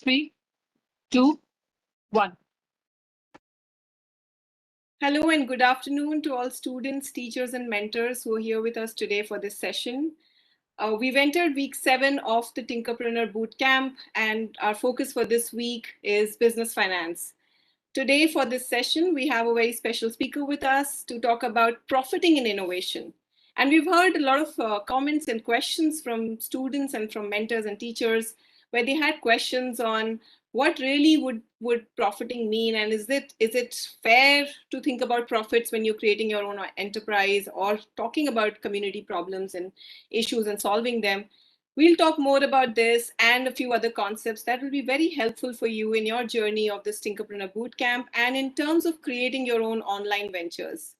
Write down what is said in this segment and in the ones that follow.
Three, two, one. Hello and good afternoon to all students, teachers, and mentors who are here with us today for this session. We've entered week 7 of the Tinkerpreneur Bootcamp, and our focus for this week is business finance. Today, for this session, we have a very special speaker with us to talk about profiting in innovation. And we've heard a lot of comments and questions from students and from mentors and teachers where they had questions on what really would profiting mean, and is it fair to think about profits when you're creating your own enterprise or talking about community problems and issues and solving them. We'll talk more about this and a few other concepts that will be very helpful for you in your journey of this Tinkerpreneur Bootcamp and in terms of creating your own online ventures.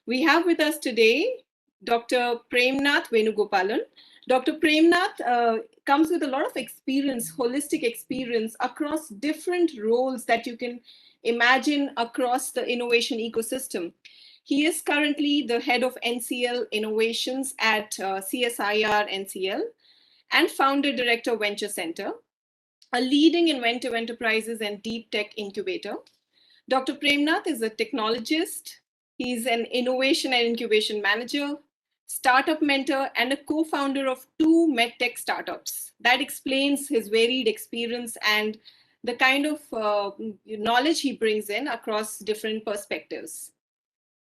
We have with us today Dr. Premnath Venugopalan. Dr. Premnath comes with a lot of experience, holistic experience across different roles that you can imagine across the innovation ecosystem. He is currently the head of NCL Innovations at CSIR NCL and founder director of Venture Center, a leading inventive enterprises and deep tech incubator. Dr. Premnath is a technologist. He's an innovation and incubation manager, startup mentor, and a co-founder of 2 medtech startups. That explains his varied experience and the kind of knowledge he brings in across different perspectives.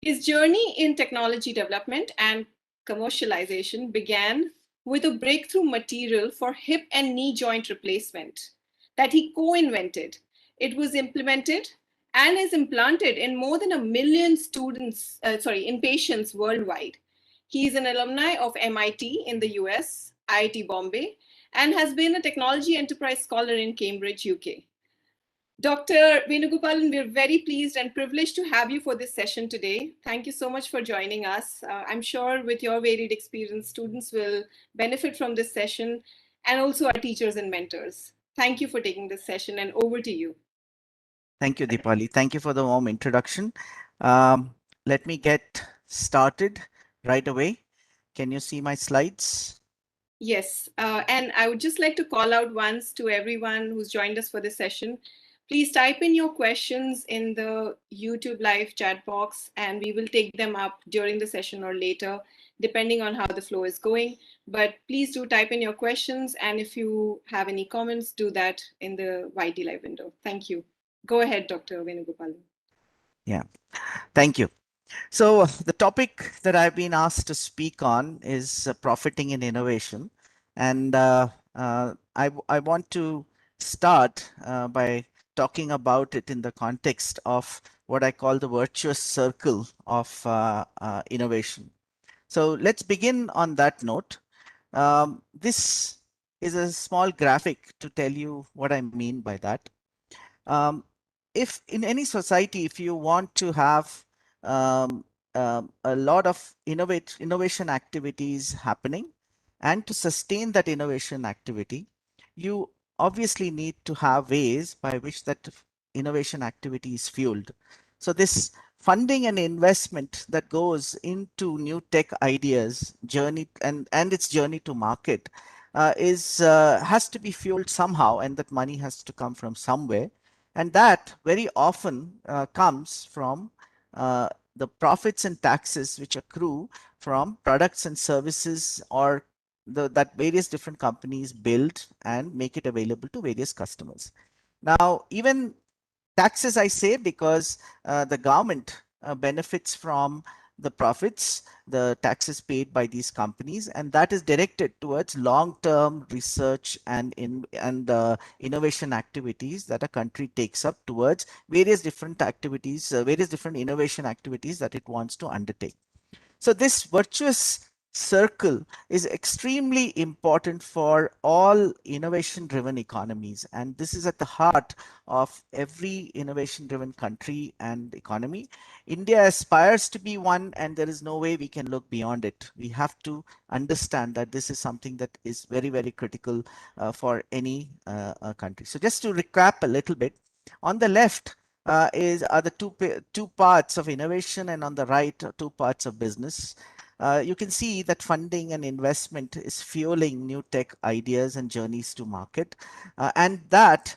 His journey in technology development and commercialization began with a breakthrough material for hip and knee joint replacement that he co-invented. It was implemented and is implanted in more than 1 million in patients worldwide. He is an alumni of MIT in the US, IIT Bombay, and has been a technology enterprise scholar in Cambridge, UK. Dr. Venugopalan, we're very pleased and privileged to have you for this session today. Thank you so much for joining us. I'm sure with your varied experience, students will benefit from this session and also our teachers and mentors. Thank you for taking this session and over to you. Thank you, Deepali. Thank you for the warm introduction. Let me get started right away. Can you see my slides? Yes, and I would just like to call out once to everyone who's joined us for this session. Please type in your questions in the YouTube live chat box and we will take them up during the session or later, depending on how the flow is going. But please do type in your questions, and if you have any comments, do that in the YT live window. Thank you. Go ahead, Dr. Venugopalan. Yeah, thank you. So the topic that I've been asked to speak on is profiting in innovation. And I want to start by talking about it in the context of what I call the virtuous circle of innovation. So let's begin on that note. This is a small graphic to tell you what I mean by that. If in any society, if you want to have a lot of innovation activities happening and to sustain that innovation activity, you obviously need to have ways by which that innovation activity is fueled. So this funding and investment that goes into new tech ideas journey and its journey to market has to be fueled somehow, and that money has to come from somewhere. And that very often comes from the profits and taxes which accrue from products and services or that various different companies build and make it available to various customers. Now, even taxes, I say, because the government benefits from the profits, the taxes paid by these companies, and that is directed towards long-term research and innovation activities that a country takes up towards various different activities, various different innovation activities that it wants to undertake. So this virtuous circle is extremely important for all innovation driven economies, and this is at the heart of every innovation driven country and economy. India aspires to be one, and there is no way we can look beyond it. We have to understand that this is something that is very, very critical for any country. So just to recap a little bit, on the left are the two parts of innovation, and on the right are 2 parts of business. You can see that funding and investment is fueling new tech ideas and journeys to market, and that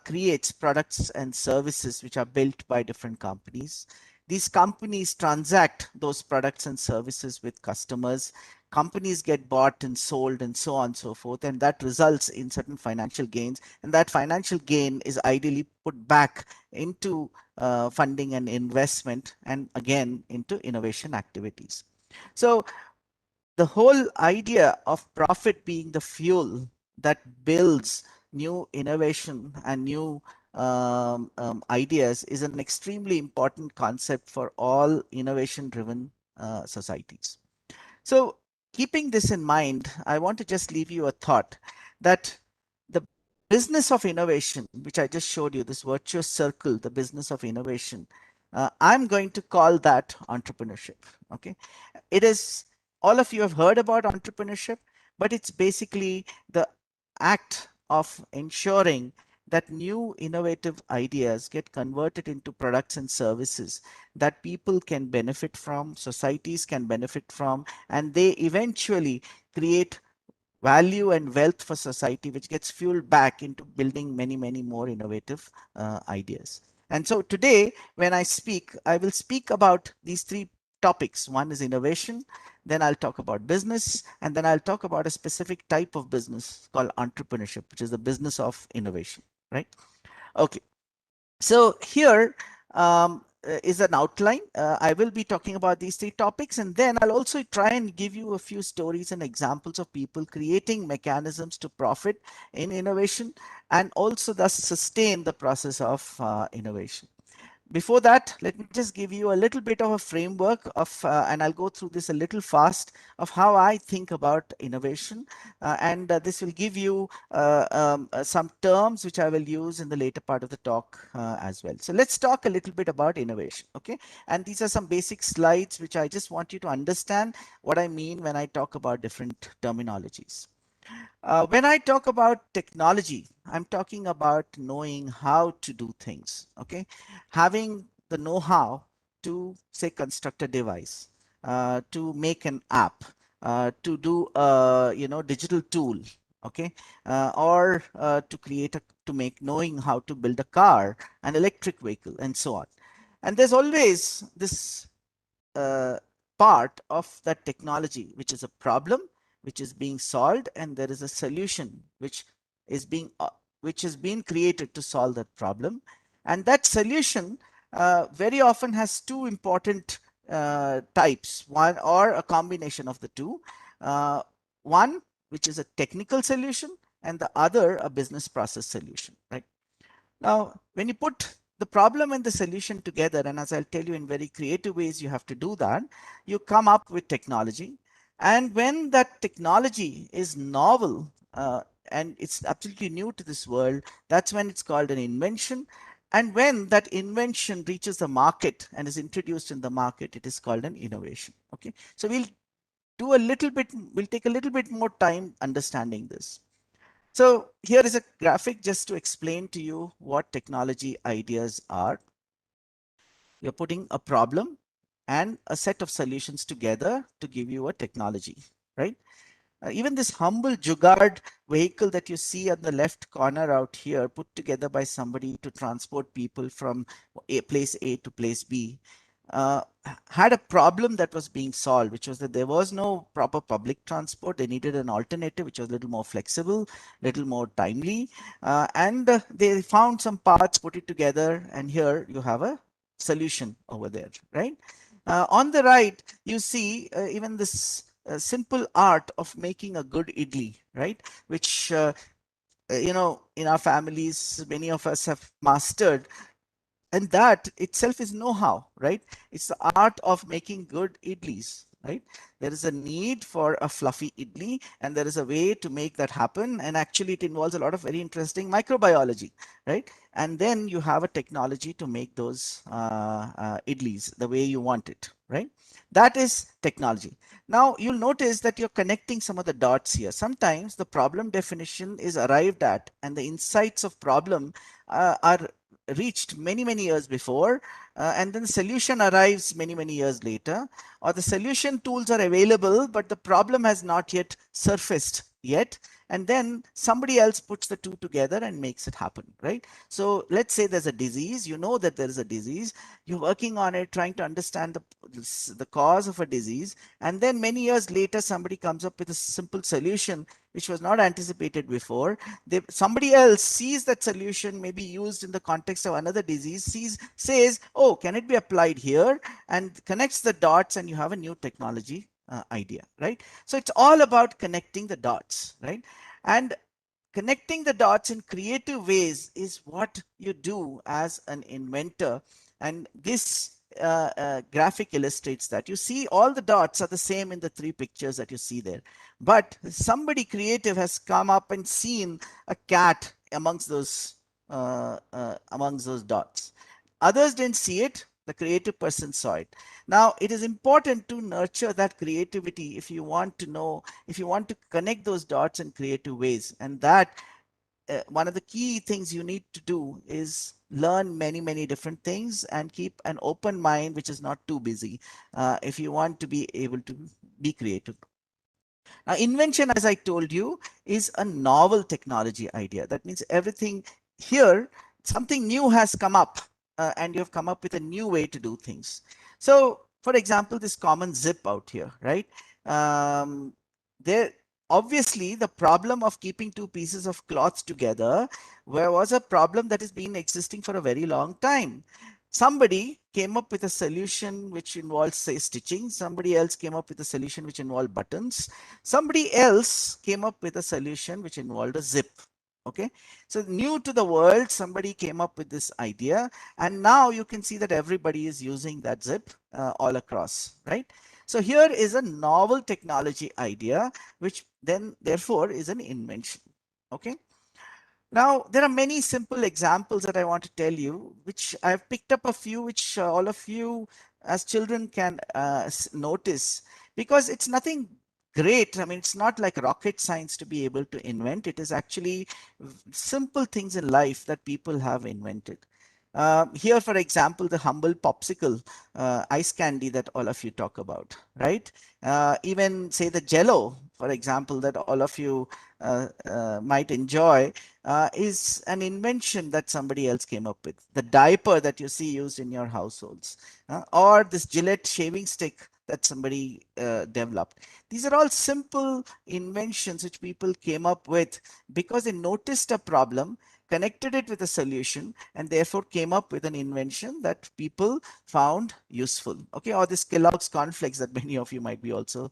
creates products and services which are built by different companies. These companies transact those products and services with customers. Companies get bought and sold and so on and so forth, and that results in certain financial gains. And that financial gain is ideally put back into funding and investment, and again into innovation activities. So the whole idea of profit being the fuel that builds new innovation and new ideas is an extremely important concept for all innovation driven societies. So, keeping this in mind, I want to just leave you a thought that the business of innovation, which I just showed you, this virtuous circle, the business of innovation, I'm going to call that entrepreneurship. Okay. It is, all of you have heard about entrepreneurship, but it's basically the act of ensuring that new innovative ideas get converted into products and services that people can benefit from, societies can benefit from, and they eventually create value and wealth for society, which gets fueled back into building many, many more innovative ideas. And so today, when I speak, I will speak about these three topics. One is innovation, then I'll talk about business, and then I'll talk about a specific type of business called entrepreneurship, which is the business of innovation, right? Okay. So here is an outline. I will be talking about these three topics, and then I'll also try and give you a few stories and examples of people creating mechanisms to profit in innovation and also thus sustain the process of innovation. Before that, let me just give you a little bit of a framework of, and I'll go through this a little fast, of how I think about innovation. And this will give you some terms which I will use in the later part of the talk as well. So let's talk a little bit about innovation. Okay. And these are some basic slides which I just want you to understand what I mean when I talk about different terminologies. When I talk about technology, I'm talking about knowing how to do things. Okay, having the know-how to say construct a device, to make an app, to do a digital tool. Okay, or to create a to make knowing how to build a car, an electric vehicle, and so on. And there's always this uh, part of that technology, which is a problem which is being solved, and there is a solution is being which has been created to solve that problem. And that solution very often has two important types, one or a combination of the two. Uh, One which is a technical solution, and the other a business process solution, right? Now, when you put the problem and the solution together, and as I'll tell you in very creative ways, you have to do that, you come up with technology. And when that technology is novel and it's absolutely new to this world, that's when it's called an invention. And when that invention reaches the market and is introduced in the market, it is called an innovation. Okay. So we'll take a little bit more time understanding this. So here is a graphic just to explain to you what technology ideas are. You're putting a problem and a set of solutions together to give you a technology, right? Even this humble Jugaad vehicle that you see on the left corner out here, put together by somebody to transport people from place A to place B, uh, had a problem that was being solved, which was that there was no proper public transport. They needed an alternative, which was a little more flexible, little more timely, and they found some parts, put it together, and here you have a solution over there, right? On the right, you see even this simple art of making a good idli, right? Which in our families, many of us have mastered, and that itself is know-how, right? It's the art of making good idlis, right? There is a need for a fluffy idli, and there is a way to make that happen, and actually it involves a lot of very interesting microbiology, right? And then you have a technology to make those idlis the way you want it, right? That is technology. Now you'll notice that you're connecting some of the dots here. Sometimes the problem definition is arrived at and the insights of problem are reached many years before, and then the solution arrives many years later, or the solution tools are available but the problem has not yet surfaced yet, and then somebody else puts the two together and makes it happen, right? So let's say there's a disease, you know that there is a disease, you're working on it, trying to understand the cause of a disease, and then many years later somebody comes up with a simple solution which was not anticipated before. Somebody else sees that solution maybe used in the context of another disease, says, oh, can it be applied here, and connects the dots, and you have a new technology idea, right? So it's all about connecting the dots, right? And connecting the dots in creative ways is what you do as an inventor. And this graphic illustrates that. You see, all the dots are the same in the three pictures that you see there. But somebody creative has come up and seen a cat amongst those dots. Others didn't see it. The creative person saw it. Now, it is important to nurture that creativity if you want to know, if you want to connect those dots in creative ways. And that one of the key things you need to do is learn many, many different things and keep an open mind, which is not too busy, if you want to be able to be creative. Now, invention, as I told you, is a novel technology idea. That means everything here, something new has come up, and you have come up with a new way to do things. So, for example, this common zip out here, right? Um, there, obviously, the problem of keeping two pieces of cloth together, where was a problem that has been existing for a very long time. Somebody came up with a solution which involves, say, stitching. Somebody else came up with a solution which involved buttons. Somebody else came up with a solution which involved a zip. Okay, so new to the world, somebody came up with this idea, and now you can see that everybody is using that zip all across, right? So here is a novel technology idea, which then therefore is an invention. Okay. Now, there are many simple examples that I want to tell you, which I've picked up a few, which all of you as children can notice, because it's nothing great. I mean, it's not like rocket science to be able to invent. It is actually simple things in life that people have invented. Here, for example, the humble popsicle, ice candy that all of you talk about, right? Even say the Jello, for example, that all of you might enjoy, is an invention that somebody else came up with. The diaper that you see used in your households, or this Gillette shaving stick that somebody developed. These are all simple inventions which people came up with because they noticed a problem, connected it with a solution, and therefore came up with an invention that people found useful. Okay, or this Kellogg's cornflakes that many of you might be also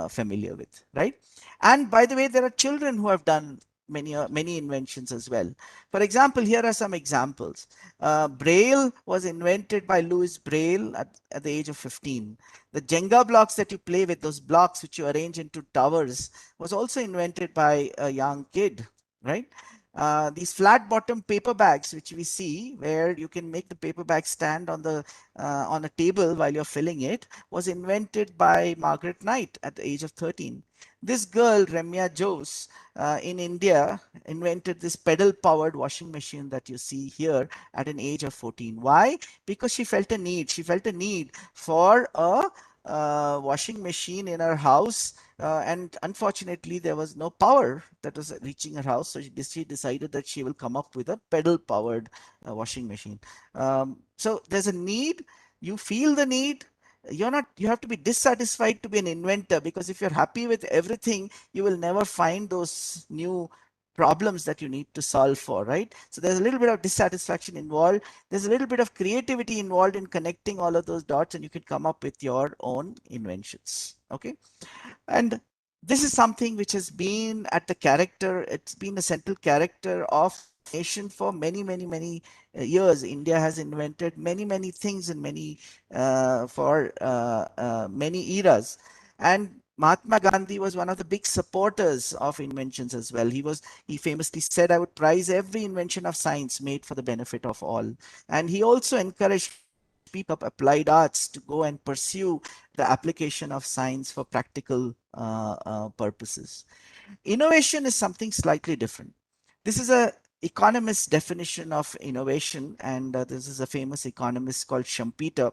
familiar with, right? And by the way, there are children who have done many inventions as well. For example, here are some examples. Braille was invented by Louis Braille at the age of 15. The Jenga blocks that you play with, those blocks which you arrange into towers, was also invented by a young kid, right? These flat bottom paper bags which we see, where you can make the paper bag stand on a table while you're filling it, was invented by Margaret Knight at the age of 13. This girl, Remya Jose, in India, invented this pedal powered washing machine that you see here at an age of 14. Why? Because she felt a need. She felt a need for a washing machine in her house, and unfortunately there was no power that was reaching her house, so she decided that she will come up with a pedal powered washing machine. So there's a need, you feel the need, you have to be dissatisfied to be an inventor, because if you're happy with everything, you will never find those new problems that you need to solve for, right? So there's a little bit of dissatisfaction involved, there's a little bit of creativity involved in connecting all of those dots, and you can come up with your own inventions. Okay. And this is something which has been at the character, it's been a central character of the nation for many, many, many years. India has invented many, many things in many eras. And Mahatma Gandhi was one of the big supporters of inventions as well. He famously said, I would prize every invention of science made for the benefit of all. And he also encouraged people up applied arts to go and pursue the application of science for practical purposes. Innovation is something slightly different. This is a economist's definition of innovation, and this is a famous economist called Schumpeter,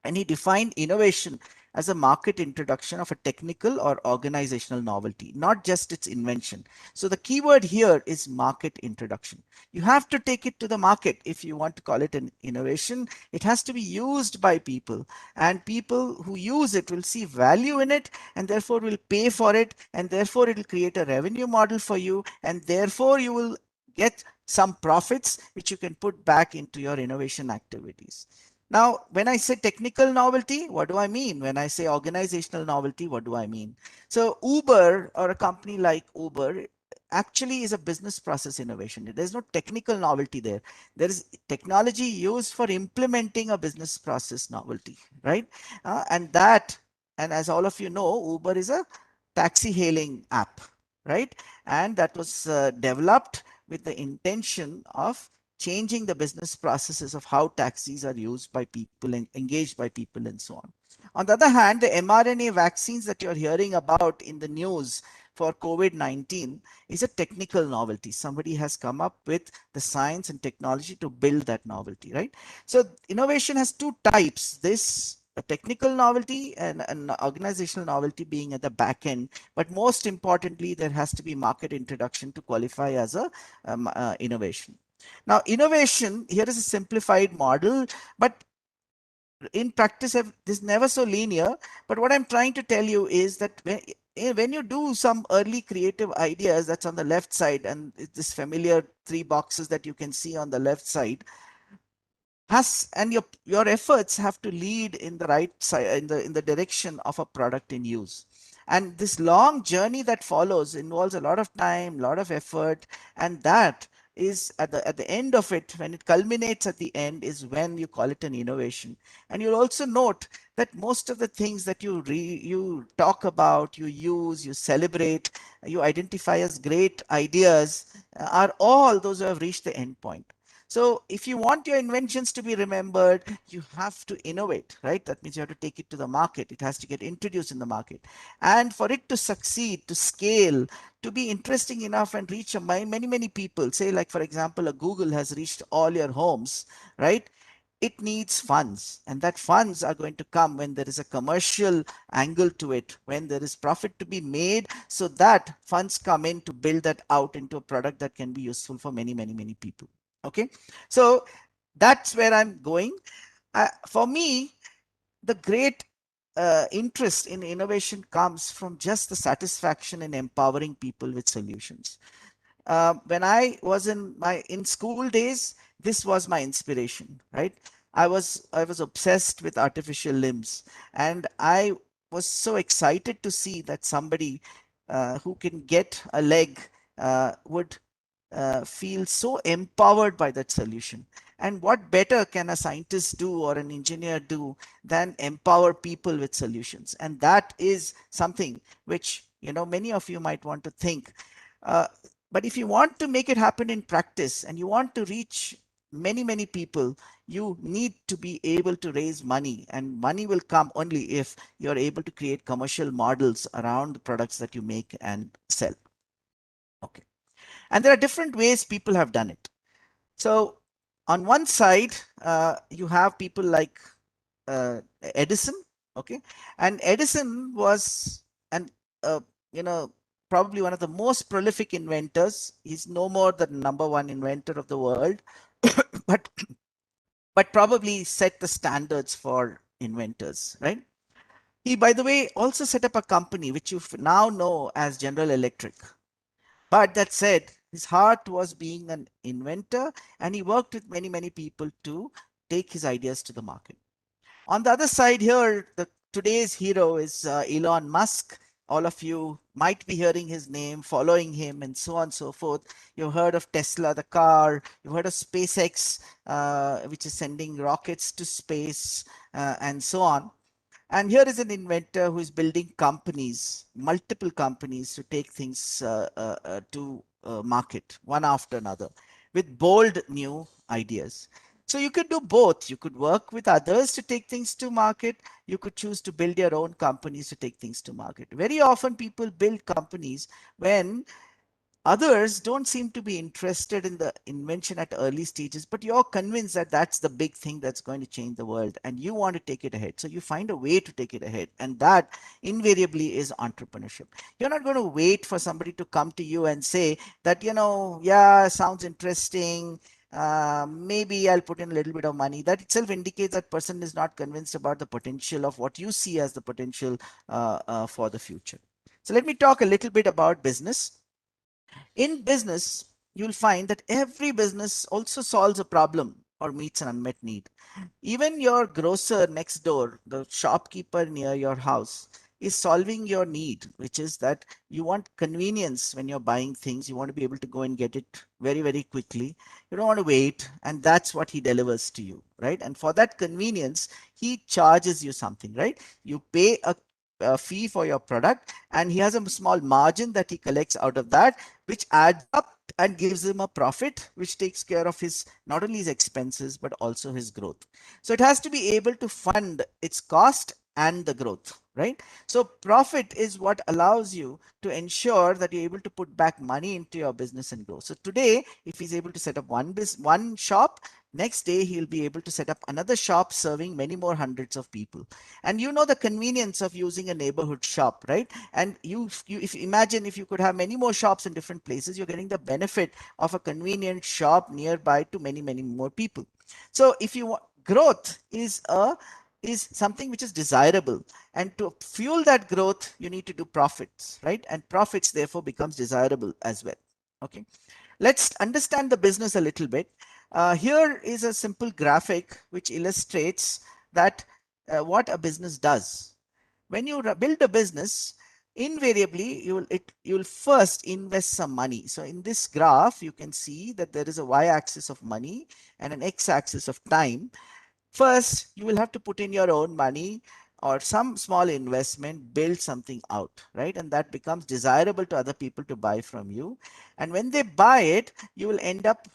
and he defined innovation as a market introduction of a technical or organizational novelty, not just its invention. So the keyword here is market introduction. You have to take it to the market if you want to call it an innovation. It has to be used by people, and people who use it will see value in it and therefore will pay for it, and therefore it will create a revenue model for you, and therefore you will get some profits which you can put back into your innovation activities. Now, when I say technical novelty, what do I mean? When I say organizational novelty, what do I mean? So Uber, or a company like Uber, actually is a business process innovation. There's no technical novelty there. There is technology used for implementing a business process novelty, right? And as all of you know, Uber is a taxi hailing app, right? And that was developed with the intention of changing the business processes of how taxis are used by people and engaged by people and so on. On the other hand, the mRNA vaccines that you're hearing about in the news for COVID-19 is a technical novelty. Somebody has come up with the science and technology to build that novelty, right? So innovation has two types. This a technical novelty and an organizational novelty being at the back end, but most importantly, there has to be market introduction to qualify as a innovation. Now, innovation here is a simplified model, but in practice, this is never so linear. But what I'm trying to tell you is that when you do some early creative ideas, that's on the left side, and it's this familiar three boxes that you can see on the left side, has and your efforts have to lead in the right side, in the direction of a product in use. And this long journey that follows involves a lot of time, a lot of effort, and that is at the end of it, when it culminates at the end, is when you call it an innovation. And you'll also note that most of the things that you talk about, you use, you celebrate, you identify as great ideas, are all those who have reached the end point. So if you want your inventions to be remembered, you have to innovate, right? That means you have to take it to the market. It has to get introduced in the market. And for it to succeed, to scale, to be interesting enough and reach many, many people, say like, for example, a Google has reached all your homes, right? It needs funds, and that funds are going to come when there is a commercial angle to it, when there is profit to be made, so that funds come in to build that out into a product that can be useful for many, many, many people. Okay, so that's where I'm going. For me, the great interest in innovation comes from just the satisfaction in empowering people with solutions. When I was in school days, this was my inspiration, right? I was obsessed with artificial limbs, and I was so excited to see that somebody who can get a leg would feel so empowered by that solution. And what better can a scientist do or an engineer do than empower people with solutions? And that is something which, many of you might want to think. Uh, but if you want to make it happen in practice and you want to reach many, many people, you need to be able to raise money. And money will come only if you're able to create commercial models around the products that you make and sell. Okay. And there are different ways people have done it. So on one side, you have people like Edison, okay, and Edison was an uh, you know probably one of the most prolific inventors. He's no more the number one inventor of the world, but probably set the standards for inventors, right? He, by the way, also set up a company which you now know as General Electric. But that said, his heart was being an inventor, and he worked with many, many people to take his ideas to the market. On the other side here, today's hero is Elon Musk. All of you might be hearing his name, following him, and so on and so forth. You've heard of Tesla, the car. You've heard of SpaceX, which is sending rockets to space, and so on. And here is an inventor who is building companies, multiple companies, to take things to market one after another with bold new ideas. So you could do both. You could work with others to take things to market. You could choose to build your own companies to take things to market. Very often people build companies when Others don't seem to be interested in the invention at early stages, but you're convinced that that's the big thing that's going to change the world and you want to take it ahead. So you find a way to take it ahead. And that invariably is entrepreneurship. You're not going to wait for somebody to come to you and say that, yeah, sounds interesting. Maybe I'll put in a little bit of money. That itself indicates that person is not convinced about the potential of what you see as the potential for the future. So let me talk a little bit about business. In business, you'll find that every business also solves a problem or meets an unmet need. Even your grocer next door, the shopkeeper near your house, is solving your need, which is that you want convenience when you're buying things. You want to be able to go and get it very, very quickly. You don't want to wait, and that's what he delivers to you, right? And for that convenience, he charges you something, right? You pay a fee for your product, and he has a small margin that he collects out of that, which adds up and gives him a profit, which takes care of his not only his expenses but also his growth. So it has to be able to fund its cost and the growth, right? So profit is what allows you to ensure that you're able to put back money into your business and grow. So today, if he's able to set up one shop, next day he'll be able to set up another shop serving many more hundreds of people. And you know the convenience of using a neighborhood shop, right? And you if imagine if you could have many more shops in different places, you're getting the benefit of a convenient shop nearby to many, many more people. So if you want, growth is something which is desirable, and to fuel that growth you need to do profits, right? And profits therefore becomes desirable as well. Okay, let's understand the business a little bit. Here is a simple graphic which illustrates that what a business does. When you build a business, invariably you will first invest some money. So in this graph you can see that there is a y-axis of money and an x-axis of time. First, you will have to put in your own money or some small investment, build something out, right? And that becomes desirable to other people to buy from you. And when they buy it, you will end up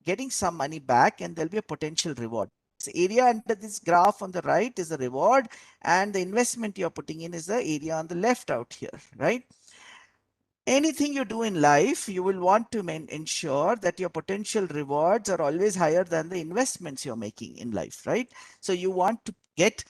getting some money back and there'll be a potential reward. This area under this graph on the right is the reward, and the investment you're putting in is the area on the left out here, right? Anything you do in life, you will want to ensure that your potential rewards are always higher than the investments you're making in life, right? So you want to get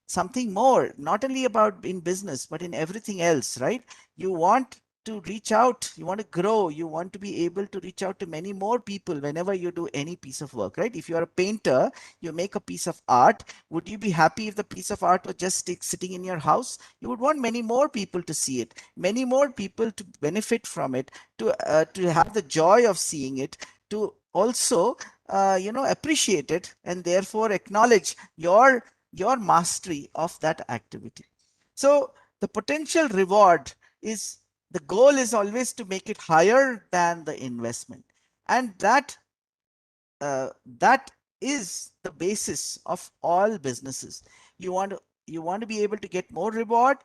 something more, not only about in business, but in everything else, right? You want to reach out, you want to grow, you want to be able to reach out to many more people whenever you do any piece of work, right? If you are a painter, you make a piece of art. Would you be happy if the piece of art was just sitting in your house? You would want many more people to see it, many more people to benefit from it, to have the joy of seeing it, to also appreciate it, and therefore acknowledge your mastery of that activity. So the potential reward is, the goal is always to make it higher than the investment, and that is the basis of all businesses. You want to be able to get more reward,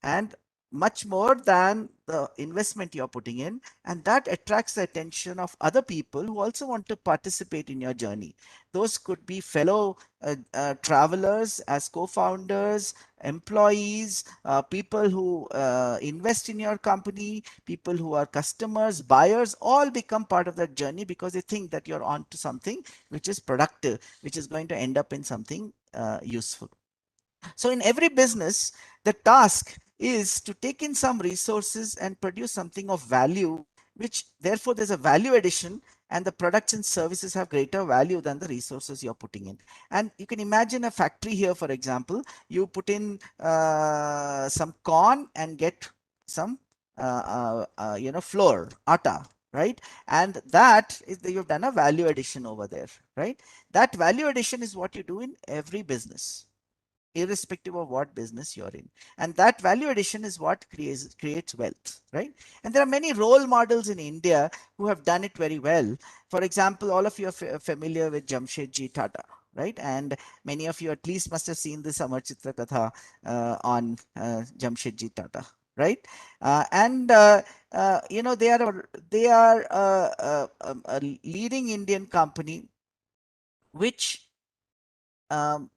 and much more than the investment you're putting in, and that attracts the attention of other people who also want to participate in your journey. Those could be fellow travelers as co-founders, employees, people who invest in your company, people who are customers, buyers, all become part of that journey because they think that you're on to something which is productive, which is going to end up in something useful. So in every business, the task is to take in some resources and produce something of value, which therefore there's a value addition, and the products and services have greater value than the resources you're putting in. And you can imagine a factory here, for example. You put in some corn and get some flour, atta, right? And that is that you've done a value addition over there, right? That value addition is what you do in every business, irrespective of what business you're in. And that value addition is what creates wealth, right? And there are many role models in India who have done it very well. For example, all of you are familiar with Jamshedji Tata, right? And many of you at least must have seen this Amar Chitra Katha on Jamshedji Tata, right? And they are a leading Indian company which um,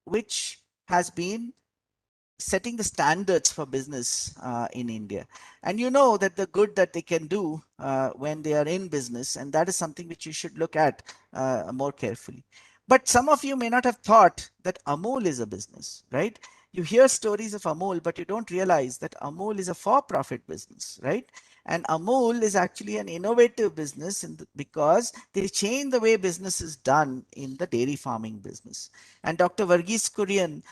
which has been setting the standards for business in India. And you know that the good that they can do when they are in business, and that is something which you should look at more carefully. But some of you may not have thought that Amul is a business, right? You hear stories of Amul, but you don't realize that Amul is a for-profit business, right? And Amul is actually an innovative business because they change the way business is done in the dairy farming business. And Dr. Varghese Kurian,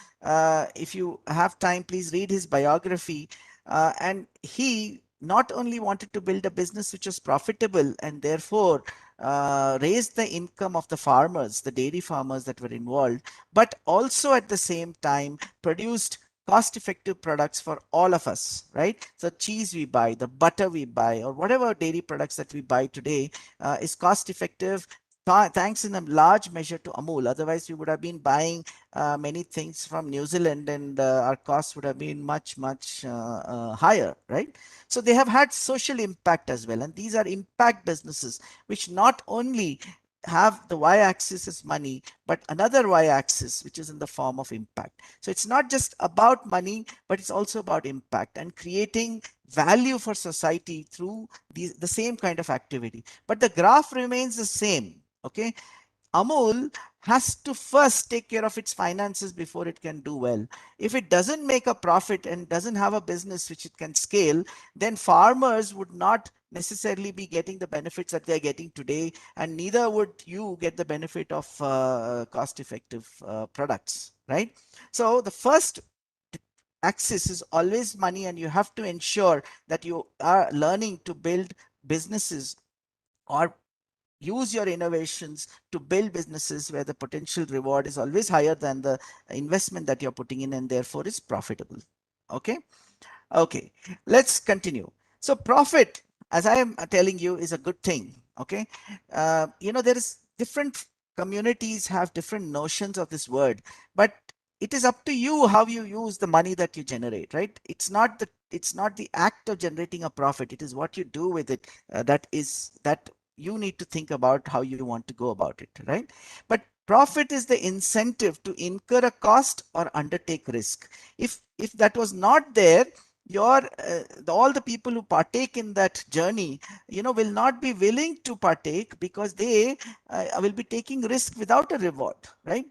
if you have time, please read his biography. And he not only wanted to build a business which was profitable and therefore raised the income of the farmers, the dairy farmers that were involved, but also at the same time produced cost effective products for all of us, right? The cheese we buy, the butter we buy, or whatever dairy products that we buy today is cost effective thanks in a large measure to Amul. Otherwise, we would have been buying many things from New Zealand, and our costs would have been much higher, right? So they have had social impact as well, and these are impact businesses which not only have the y-axis as money, but another y-axis which is in the form of impact. So it's not just about money, but it's also about impact and creating value for society through the same kind of activity. But the graph remains the same. Okay, Amul has to first take care of its finances before it can do well. If it doesn't make a profit and doesn't have a business which it can scale, then farmers would not necessarily be getting the benefits that they're getting today, and neither would you get the benefit of cost effective products, right? So the first axis is always money, and you have to ensure that you are learning to build businesses or use your innovations to build businesses where the potential reward is always higher than the investment that you're putting in, and therefore is profitable. Okay. Okay, let's continue. So profit, as I am telling you, is a good thing. Okay, there is different communities have different notions of this word, but it is up to you how you use the money that you generate, right? It's not the act of generating a profit. It is what you do with it that you need to think about how you want to go about it, right? But profit is the incentive to incur a cost or undertake risk. If that was not there, all the people who partake in that journey will not be willing to partake because they will be taking risk without a reward, right?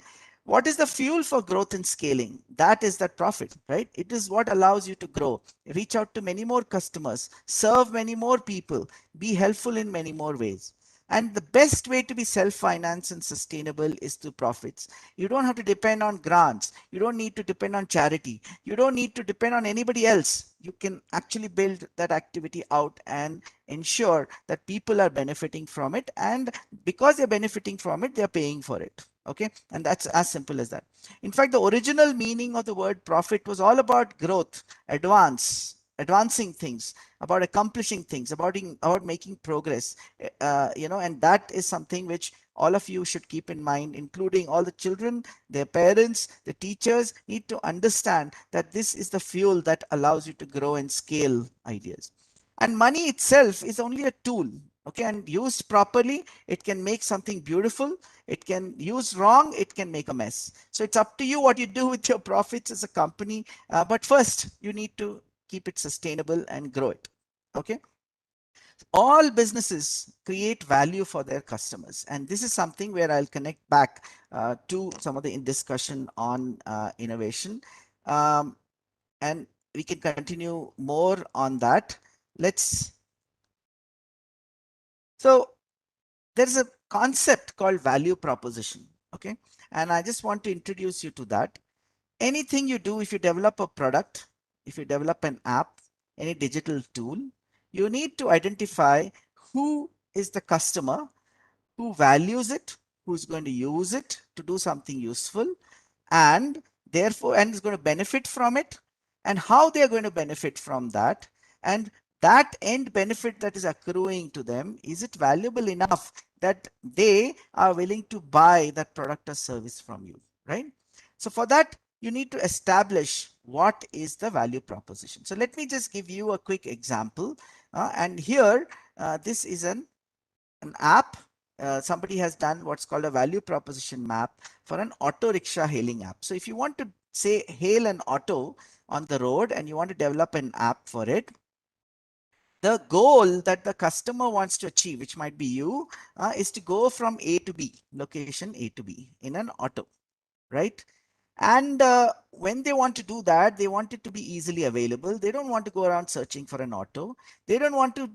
What is the fuel for growth and scaling? That is that profit, right? It is what allows you to grow, reach out to many more customers, serve many more people, be helpful in many more ways. And the best way to be self-financed and sustainable is through profits. You don't have to depend on grants. You don't need to depend on charity. You don't need to depend on anybody else. You can actually build that activity out and ensure that people are benefiting from it. And because they're benefiting from it, they're paying for it. Okay. And that's as simple as that. In fact, the original meaning of the word profit was all about growth, advancing things, about accomplishing things, about making progress. And that is something which all of you should keep in mind, including all the children, their parents, the teachers need to understand that this is the fuel that allows you to grow and scale ideas. And money itself is only a tool. Okay, and used properly, it can make something beautiful. It can use wrong, it can make a mess. So it's up to you what you do with your profits as a company. But first, you need to keep it sustainable and grow it. Okay, all businesses create value for their customers, and this is something where I'll connect back to some of the discussion on innovation, um, and we can continue more on that. Let's so there's a concept called value proposition. Okay, and I just want to introduce you to that. Anything you do, if you develop a product, if you develop an app, any digital tool, you need to identify who is the customer, who values it, who's going to use it to do something useful, and therefore and is going to benefit from it, and how they are going to benefit from that, and that end benefit that is accruing to them, is it valuable enough that they are willing to buy that product or service from you, right? So for that, you need to establish what is the value proposition. So let me just give you a quick example. And here, this is an app. Somebody has done what's called a value proposition map for an auto rickshaw hailing app. So if you want to say hail an auto on the road and you want to develop an app for it, the goal that the customer wants to achieve, which might be you, is to go from A to B, location A to B in an auto, right? And when they want to do that, they want it to be easily available. They don't want to go around searching for an auto. They don't want to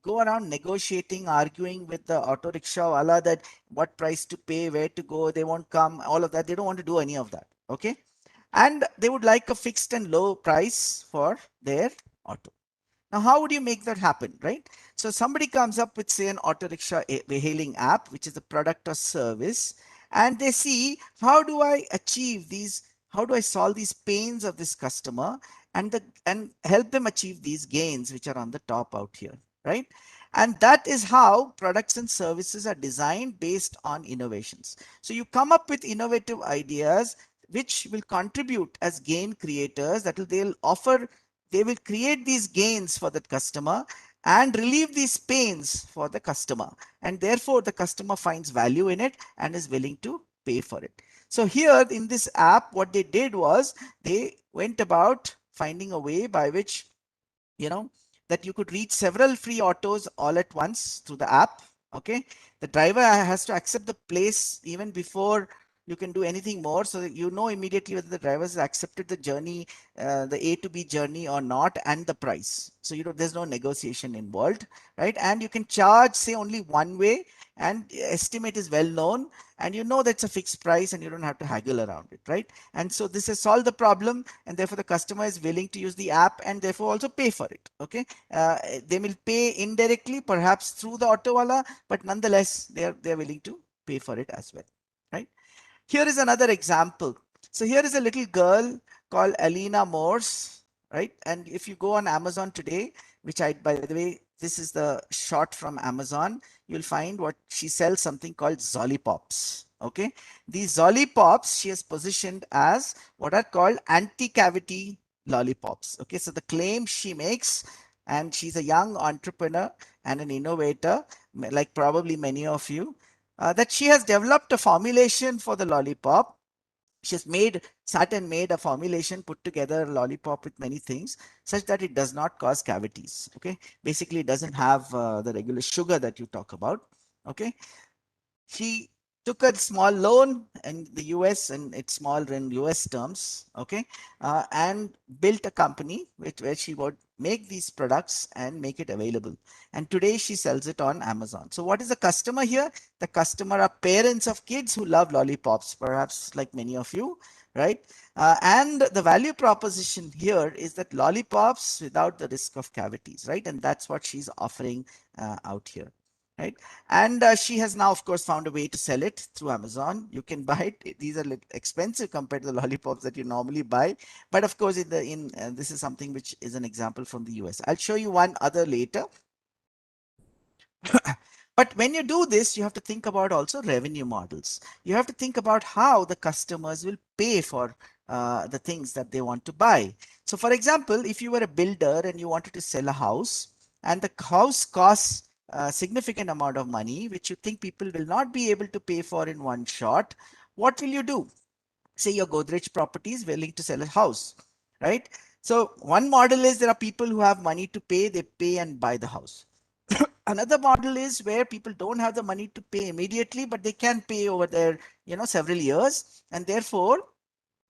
go around negotiating, arguing with the auto rickshaw wala that what price to pay, where to go, they won't come, all of that. They don't want to do any of that. Okay. And they would like a fixed and low price for their auto. Now, how would you make that happen, right? So somebody comes up with, say, an auto rickshaw hailing app, which is a product or service, and they see how do I achieve these, how do I solve these pains of this customer and help them achieve these gains, which are on the top out here, right? And that is how products and services are designed based on innovations. So you come up with innovative ideas which will contribute as gain creators, that will they'll offer, they will create these gains for that customer and relieve these pains for the customer, and therefore the customer finds value in it and is willing to pay for it. So here in this app, what they did was they went about finding a way by which, you know, that you could reach several free autos all at once through the app. Okay, the driver has to accept the place even before you can do anything more, so that you know immediately whether the driver has accepted the journey, the A to B journey or not, and the price. So you know there's no negotiation involved, right? And you can charge, say, only one way, and estimate is well known, and you know that's a fixed price and you don't have to haggle around it, right? And so this has solved the problem, and therefore the customer is willing to use the app and therefore also pay for it. Okay, they will pay indirectly, perhaps through the auto wala, but nonetheless they are willing to pay for it as well, right? Here is another example. So here is a little girl called Alina Morse, right? And if you go on Amazon today, which I, by the way, this is the shot from Amazon, you'll find what she sells, something called Zollipops. Okay. These Zollipops she has positioned as what are called anti-cavity lollipops. Okay. So the claim she makes, and she's a young entrepreneur and an innovator, like probably many of you, that she has developed a formulation for the lollipop. She's made, sat and made a formulation, put together a lollipop with many things, such that it does not cause cavities. Okay, basically it doesn't have the regular sugar that you talk about. Okay, she took a small loan in the US, and it's small in US terms, okay, and built a company where she would make these products and make it available. And today she sells it on Amazon. So what is the customer here? The customer are parents of kids who love lollipops, perhaps like many of you, right? And the value proposition here is that lollipops without the risk of cavities, right? And that's what she's offering out here, right? And she has now, of course, found a way to sell it through Amazon. You can buy it. These are expensive compared to the lollipops that you normally buy. But of course, this is something which is an example from the US. I'll show you one other later. But when you do this, you have to think about also revenue models. You have to think about how the customers will pay for the things that they want to buy. So for example, if you were a builder and you wanted to sell a house, and the house costs a significant amount of money, which you think people will not be able to pay for in one shot, what will you do? Say your Godrej property is willing to sell a house, right? So one model is there are people who have money to pay, they pay and buy the house. Another model is where people don't have the money to pay immediately, but they can pay over their, several years, and therefore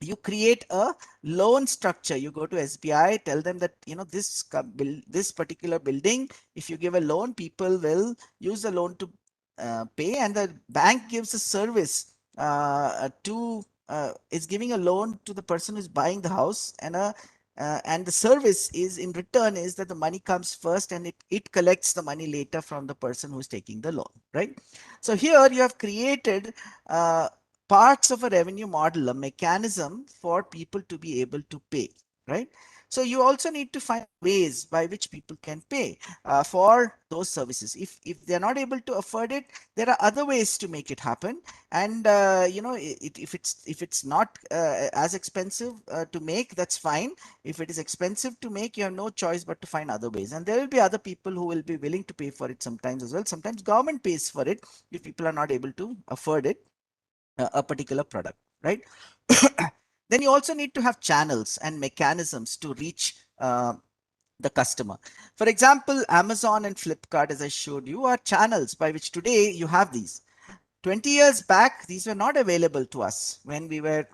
you create a loan structure. You go to SBI, tell them that this particular building, if you give a loan, people will use the loan to pay, and the bank gives a service to is giving a loan to the person who's buying the house, and the service is in return is that the money comes first and it collects the money later from the person who's taking the loan, right? So here you have created parts of a revenue model, a mechanism for people to be able to pay, right? So you also need to find ways by which people can pay for those services. If they're not able to afford it, there are other ways to make it happen. And if it's not as expensive to make, that's fine. If it is expensive to make, you have no choice but to find other ways. And there will be other people who will be willing to pay for it sometimes as well. Sometimes government pays for it if people are not able to afford it, a particular product, right? Then you also need to have channels and mechanisms to reach the customer. For example, Amazon and Flipkart, as I showed you, are channels by which today you have these. 20 years back, these were not available to us when we were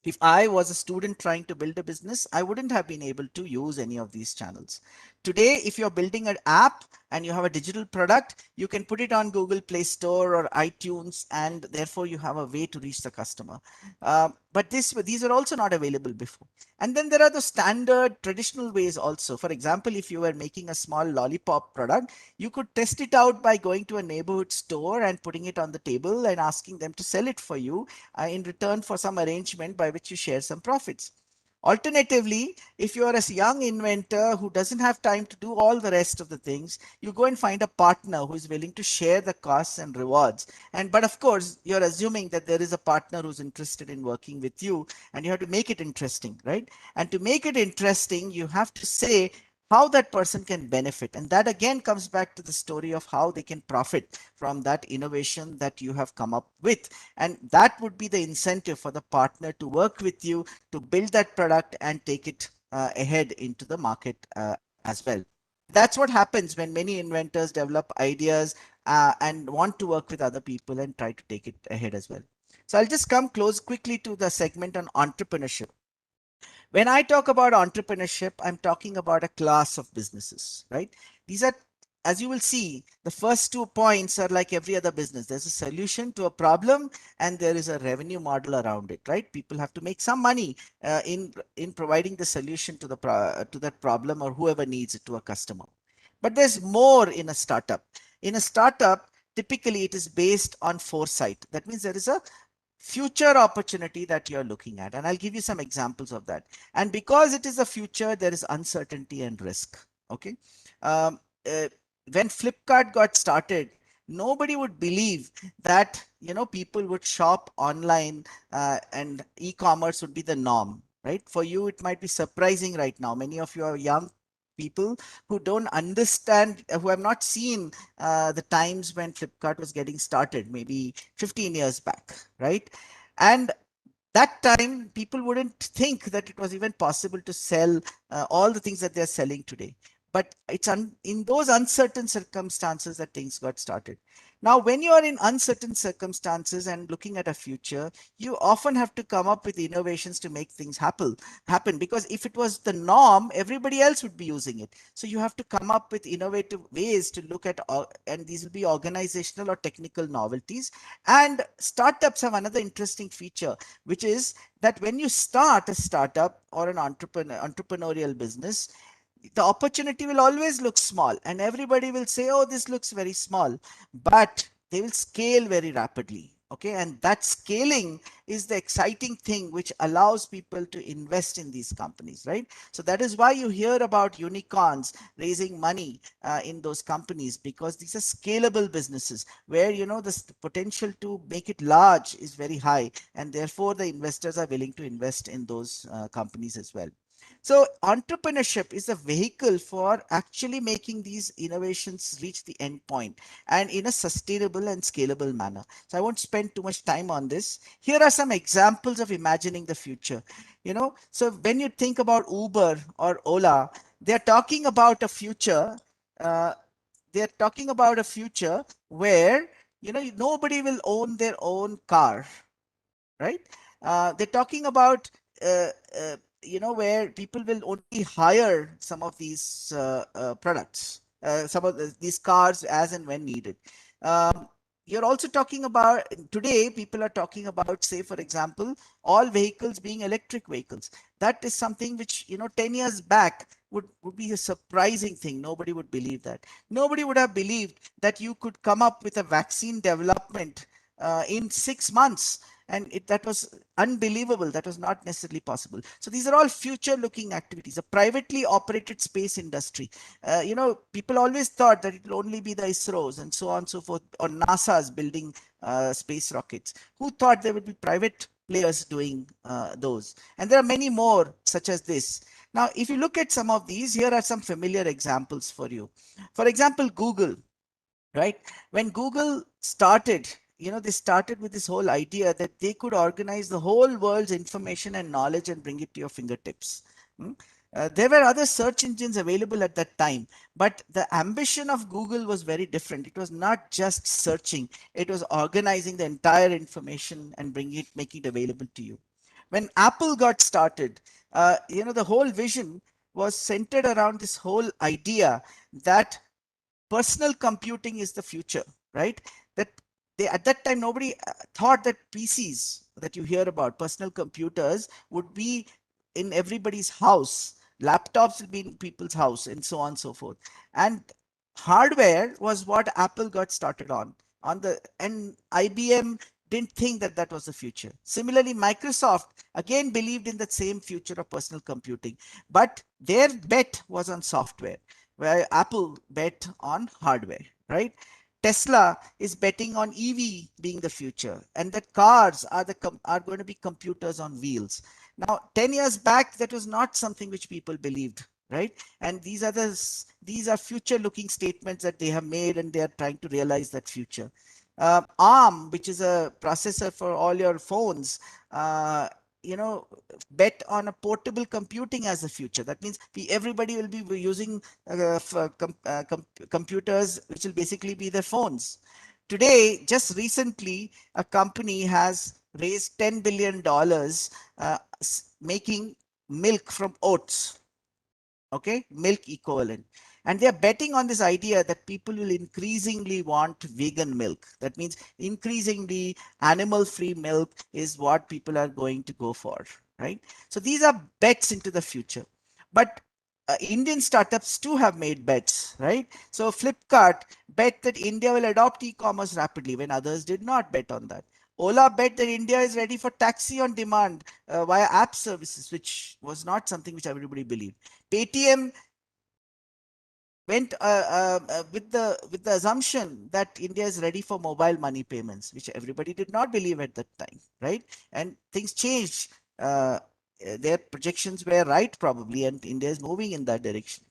if I was a student trying to build a business, I wouldn't have been able to use any of these channels. Today, if you're building an app and you have a digital product, you can put it on Google Play Store or iTunes, and therefore you have a way to reach the customer. But these are also not available before. And then there are the standard traditional ways also. For example, if you were making a small lollipop product, you could test it out by going to a neighborhood store and putting it on the table and asking them to sell it for you in return for some arrangement by which you share some profits. Alternatively, if you are a young inventor who doesn't have time to do all the rest of the things, you go and find a partner who is willing to share the costs and rewards. And but of course, you're assuming that there is a partner who's interested in working with you, and you have to make it interesting, right? And to make it interesting, you have to say how that person can benefit. And that again comes back to the story of how they can profit from that innovation that you have come up with. And that would be the incentive for the partner to work with you to build that product and take it ahead into the market as well. And that's what happens when many inventors develop ideas and want to work with other people and try to take it ahead as well. So I'll just come close quickly to the segment on entrepreneurship. When I talk about entrepreneurship, I'm talking about a class of businesses, right? These are, as you will see, the first 2 points are like every other business. There's a solution to a problem and there is a revenue model around it, right? People have to make some money in providing the solution to to that problem or whoever needs it to a customer. But there's more in a startup. In a startup, typically it is based on foresight. That means there is a future opportunity that you're looking at. And I'll give you some examples of that. And because it is a future, there is uncertainty and risk. Okay. Um, uh, when Flipkart got started, nobody would believe that, people would shop online and e-commerce would be the norm, right? For you, it might be surprising right now. Many of you are young people who don't understand, who have not seen the times when Flipkart was getting started, maybe 15 years back, right? And that time people wouldn't think that it was even possible to sell all the things that they're selling today. But in those uncertain circumstances that things got started. Now when you are in uncertain circumstances and looking at a future, you often have to come up with innovations to make things happen, because if it was the norm, everybody else would be using it. So you have to come up with innovative ways to look at, and these will be organizational or technical novelties. And startups have another interesting feature, which is that when you start a startup or an entrepreneurial business, the opportunity will always look small and everybody will say, oh, this looks very small, but they will scale very rapidly. Okay. And that scaling is the exciting thing which allows people to invest in these companies, right? So that is why you hear about unicorns raising money in those companies, because these are scalable businesses where, the potential to make it large is very high. And therefore the investors are willing to invest in those companies as well. So entrepreneurship is a vehicle for actually making these innovations reach the end point and in a sustainable and scalable manner. So I won't spend too much time on this. Here are some examples of imagining the future. So when you think about Uber or Ola, they're talking about a future. Uh, they're talking about a future where nobody will own their own car, right? They're talking about uh, uh, where people will only hire some of these products, these cars as and when needed. Um, you're also talking about, today people are talking about, say for example, all vehicles being electric vehicles. That is something which 10 years back would be a surprising thing. Nobody would believe that. Nobody would have believed that you could come up with a vaccine development in 6 months, and that was unbelievable. That was not necessarily possible. So these are all future looking activities. A privately operated space industry, people always thought that it will only be the ISROs and so on and so forth, or NASA's building space rockets. Who thought there would be private players doing those? And there are many more such as this. Now if you look at some of these, here are some familiar examples for you. For example, Google, right? When Google started they started with this whole idea that they could organize the whole world's information and knowledge and bring it to your fingertips. Hmm? There were other search engines available at that time, but the ambition of Google was very different. It was not just searching; it was organizing the entire information and making it available to you. When Apple got started, the whole vision was centered around this whole idea that personal computing is the future, right? That they at that time nobody thought that PCs that you hear about, personal computers, would be in everybody's house. Laptops will be in people's house, and so on and so forth. And hardware was what Apple got started on the and IBM didn't think that that was the future. Similarly, Microsoft again believed in the same future of personal computing, but their bet was on software, where Apple bet on hardware, right? Tesla is betting on EV being the future, and that cars are going to be computers on wheels. Now, 10 years back, that was not something which people believed, right? And these are future-looking statements that they have made, and they are trying to realize that future. ARM, which is a processor for all your phones, uh, you know, bet on a portable computing as the future. That means everybody will be using computers, which will basically be their phones. Today, just recently, a company has raised $10 billion making milk from oats, okay, milk equivalent. And they are betting on this idea that people will increasingly want vegan milk. That means increasingly animal free milk is what people are going to go for, right? So these are bets into the future. But Indian startups too have made bets, right? So Flipkart bet that India will adopt e-commerce rapidly when others did not bet on that. Ola bet that India is ready for taxi on demand via app services, which was not something which everybody believed. Paytm went with the assumption that India is ready for mobile money payments, which everybody did not believe at that time, right? And things changed. Their projections were right probably, and India is moving in that direction.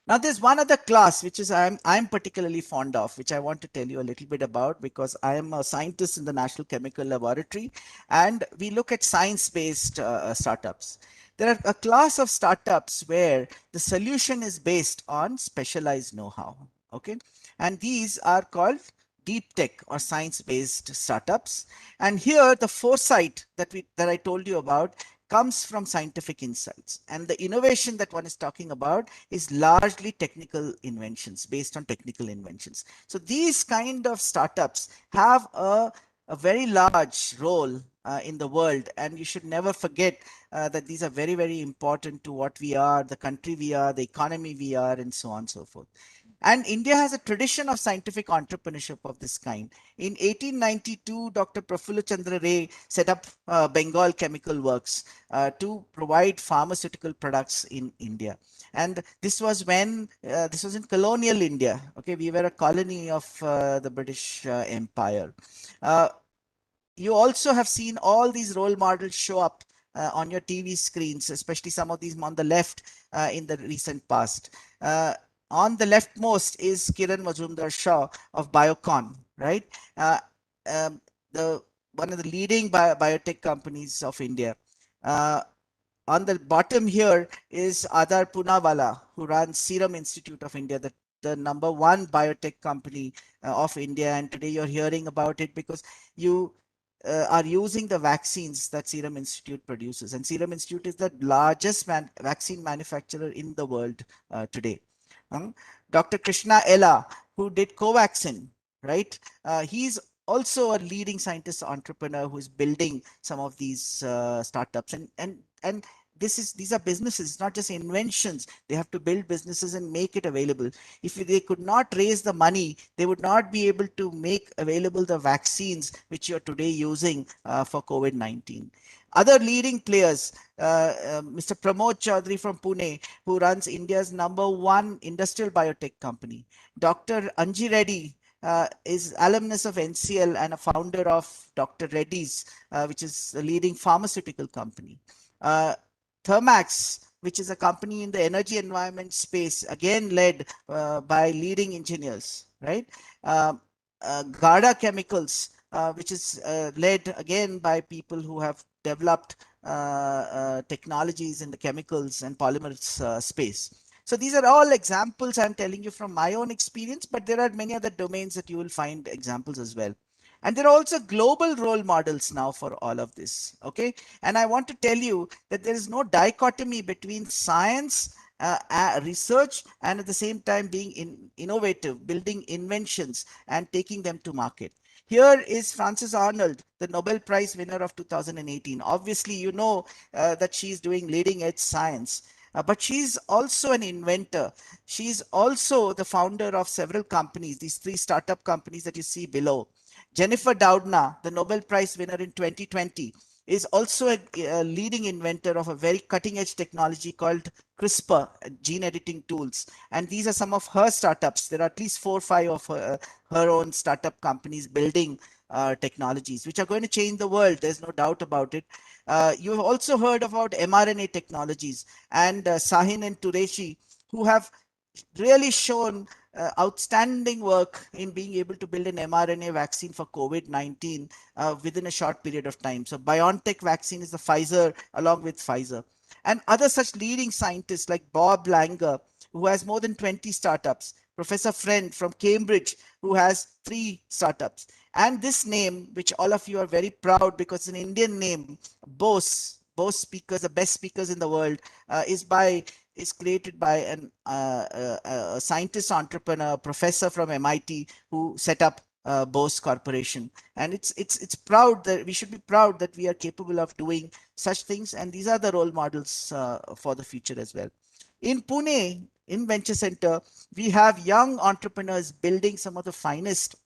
Now, there's one other class which is I'm particularly fond of, which I want to tell you a little bit about because I am a scientist in the National Chemical Laboratory, and we look at science-based startups. There are a class of startups where the solution is based on specialized know-how. Okay, and these are called deep tech or science-based startups. And here, the foresight that I told you about comes from scientific insights, and the innovation that one is talking about is largely technical inventions, based on technical inventions. So these kind of startups have a very large role in the world, and you should never forget that these are very, very important to what we are, the country we are, the economy we are, and so on and so forth. And India has a tradition of scientific entrepreneurship of this kind. In 1892, Dr. Prafulla Chandra Ray set up Bengal Chemical Works to provide pharmaceutical products in India. And this was in colonial India. Okay, we were a colony of the British Empire. Uh, you also have seen all these role models show up on your TV screens, especially some of these on the left in the recent past. Uh, on the leftmost is Kiran Majumdar Shaw of Biocon, right? Uh, um, the one of the leading biotech companies of India. Uh, on the bottom here is Adar Poonawalla, who runs Serum Institute of India, the number one biotech company of India. And today you're hearing about it because you are using the vaccines that Serum Institute produces. And Serum Institute is the largest vaccine manufacturer in the world today. Um, Dr. Krishna Ella, who did Covaxin, right? He's also a leading scientist entrepreneur who is building some of these startups, and these are businesses. It's not just inventions. They have to build businesses and make it available. If they could not raise the money, they would not be able to make available the vaccines which you're today using for COVID-19. Other leading players, Mr. Pramod Chaudhary from Pune, who runs India's number one industrial biotech company. Dr. Anji Reddy is alumnus of NCL and a founder of Dr. Reddy's, which is a leading pharmaceutical company. Uh, Thermax, which is a company in the energy environment space, again led by leading engineers, right? Um, Garda Chemicals, which is led again by people who have developed technologies in the chemicals and polymers space. So these are all examples I'm telling you from my own experience, but there are many other domains that you will find examples as well. And there are also global role models now for all of this. Okay. And I want to tell you that there is no dichotomy between science, research, and at the same time being innovative, building inventions and taking them to market. Here is Frances Arnold, the Nobel Prize winner of 2018. Obviously, you know that she's doing leading edge science. But she's also an inventor. She's also the founder of several companies, these three startup companies that you see below. Jennifer Doudna, the Nobel Prize winner in 2020, is also a leading inventor of a very cutting edge technology called CRISPR, gene editing tools. And these are some of her startups. There are at least 4 or 5 of her own startup companies building technologies, which are going to change the world. There's no doubt about it. You've also heard about mRNA technologies and Sahin and Tureshi, who have really shown outstanding work in being able to build an mRNA vaccine for COVID-19 within a short period of time. So BioNTech vaccine is the Pfizer along with Pfizer. And other such leading scientists like Bob Langer, who has more than 20 startups, Professor Friend from Cambridge, who has 3 startups. And this name, which all of you are very proud because it's an Indian name, Bose speakers, the best speakers in the world, is created by a scientist entrepreneur professor from MIT who set up Bose Corporation. And it's proud that we should be proud that we are capable of doing such things. And these are the role models for the future as well. In Pune, in Venture Center, we have young entrepreneurs building some of the finest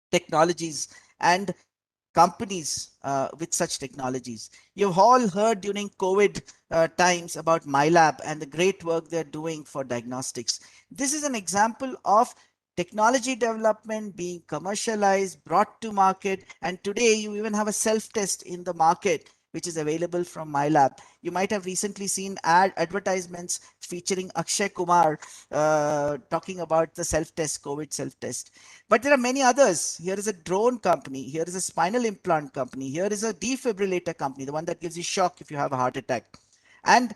technologies and companies with such technologies. You've all heard during COVID times about MyLab and the great work they're doing for diagnostics. This is an example of technology development being commercialized, brought to market, and today you even have a self-test in the market which is available from MyLab. You might have recently seen advertisements featuring Akshay Kumar talking about the self-test, COVID self-test. But there are many others. Here is a drone company. Here is a spinal implant company. Here is a defibrillator company, the one that gives you shock if you have a heart attack. And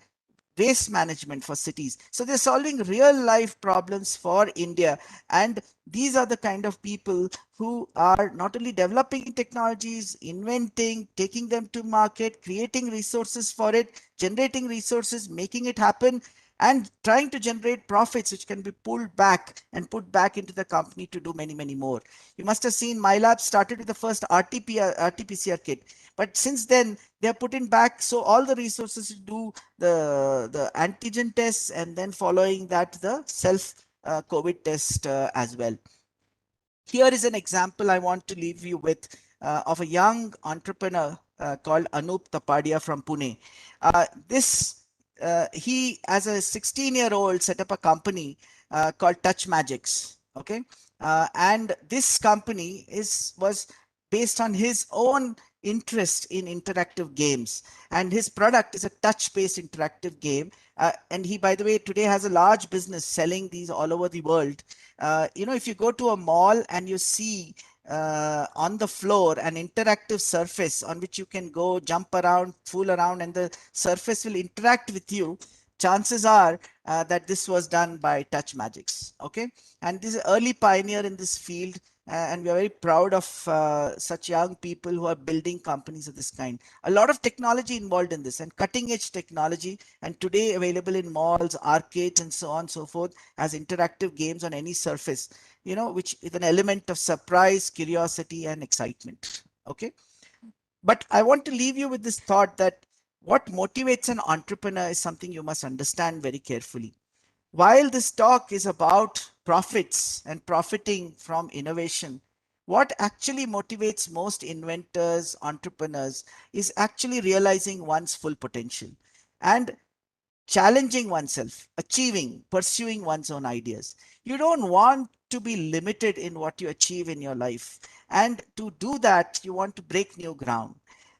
waste management for cities. So they're solving real life problems for India. And these are the kind of people who are not only developing technologies, inventing, taking them to market, creating resources for it, generating resources, making it happen, and trying to generate profits which can be pulled back and put back into the company to do many, many more. You must have seen MyLab started with the first RT-PCR kit. But since then, they are putting back so all the resources to do the antigen tests and then following that the self COVID test as well. Here is an example I want to leave you with of a young entrepreneur called Anup Tapadia from Pune. He, as a 16-year-old, set up a company called Touch Magics. Okay, and this company was based on his own interest in interactive games, and his product is a touch-based interactive game. And he, by the way, today has a large business selling these all over the world. If you go to a mall and you see on the floor an interactive surface on which you can go jump around, fool around, and the surface will interact with you, chances are that this was done by Touch Magics. Okay, and this is an early pioneer in this field. And we are very proud of such young people who are building companies of this kind. A lot of technology involved in this, and cutting edge technology, and today available in malls, arcades, and so on and so forth as interactive games on any surface, which is an element of surprise, curiosity, and excitement. Okay. But I want to leave you with this thought that what motivates an entrepreneur is something you must understand very carefully. While this talk is about profits and profiting from innovation, what actually motivates most inventors, entrepreneurs, is actually realizing one's full potential and challenging oneself, achieving, pursuing one's own ideas. You don't want to be limited in what you achieve in your life. And to do that, you want to break new ground.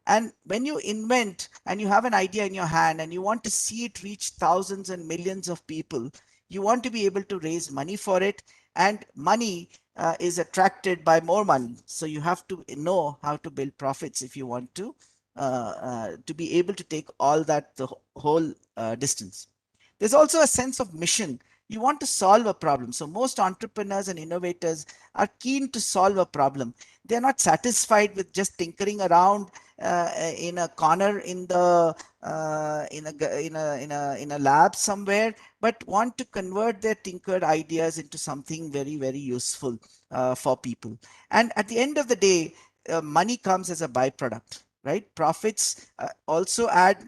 And when you invent and you have an idea in your hand and you want to see it reach thousands and millions of people, you want to be able to raise money for it. And money is attracted by more money. So you have to know how to build profits if you want to be able to take all that the whole distance. There's also a sense of mission. You want to solve a problem. So most entrepreneurs and innovators are keen to solve a problem. They're not satisfied with just tinkering around in a corner in a lab somewhere, but want to convert their tinkered ideas into something very, very useful for people. And at the end of the day, money comes as a byproduct, right? Profits also add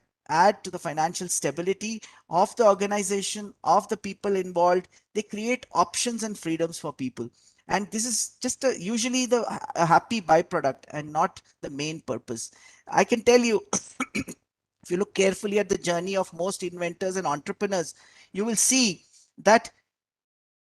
to the financial stability of the organization, of the people involved. They create options and freedoms for people. And this is just usually a happy byproduct and not the main purpose. I can tell you, if you look carefully at the journey of most inventors and entrepreneurs, you will see that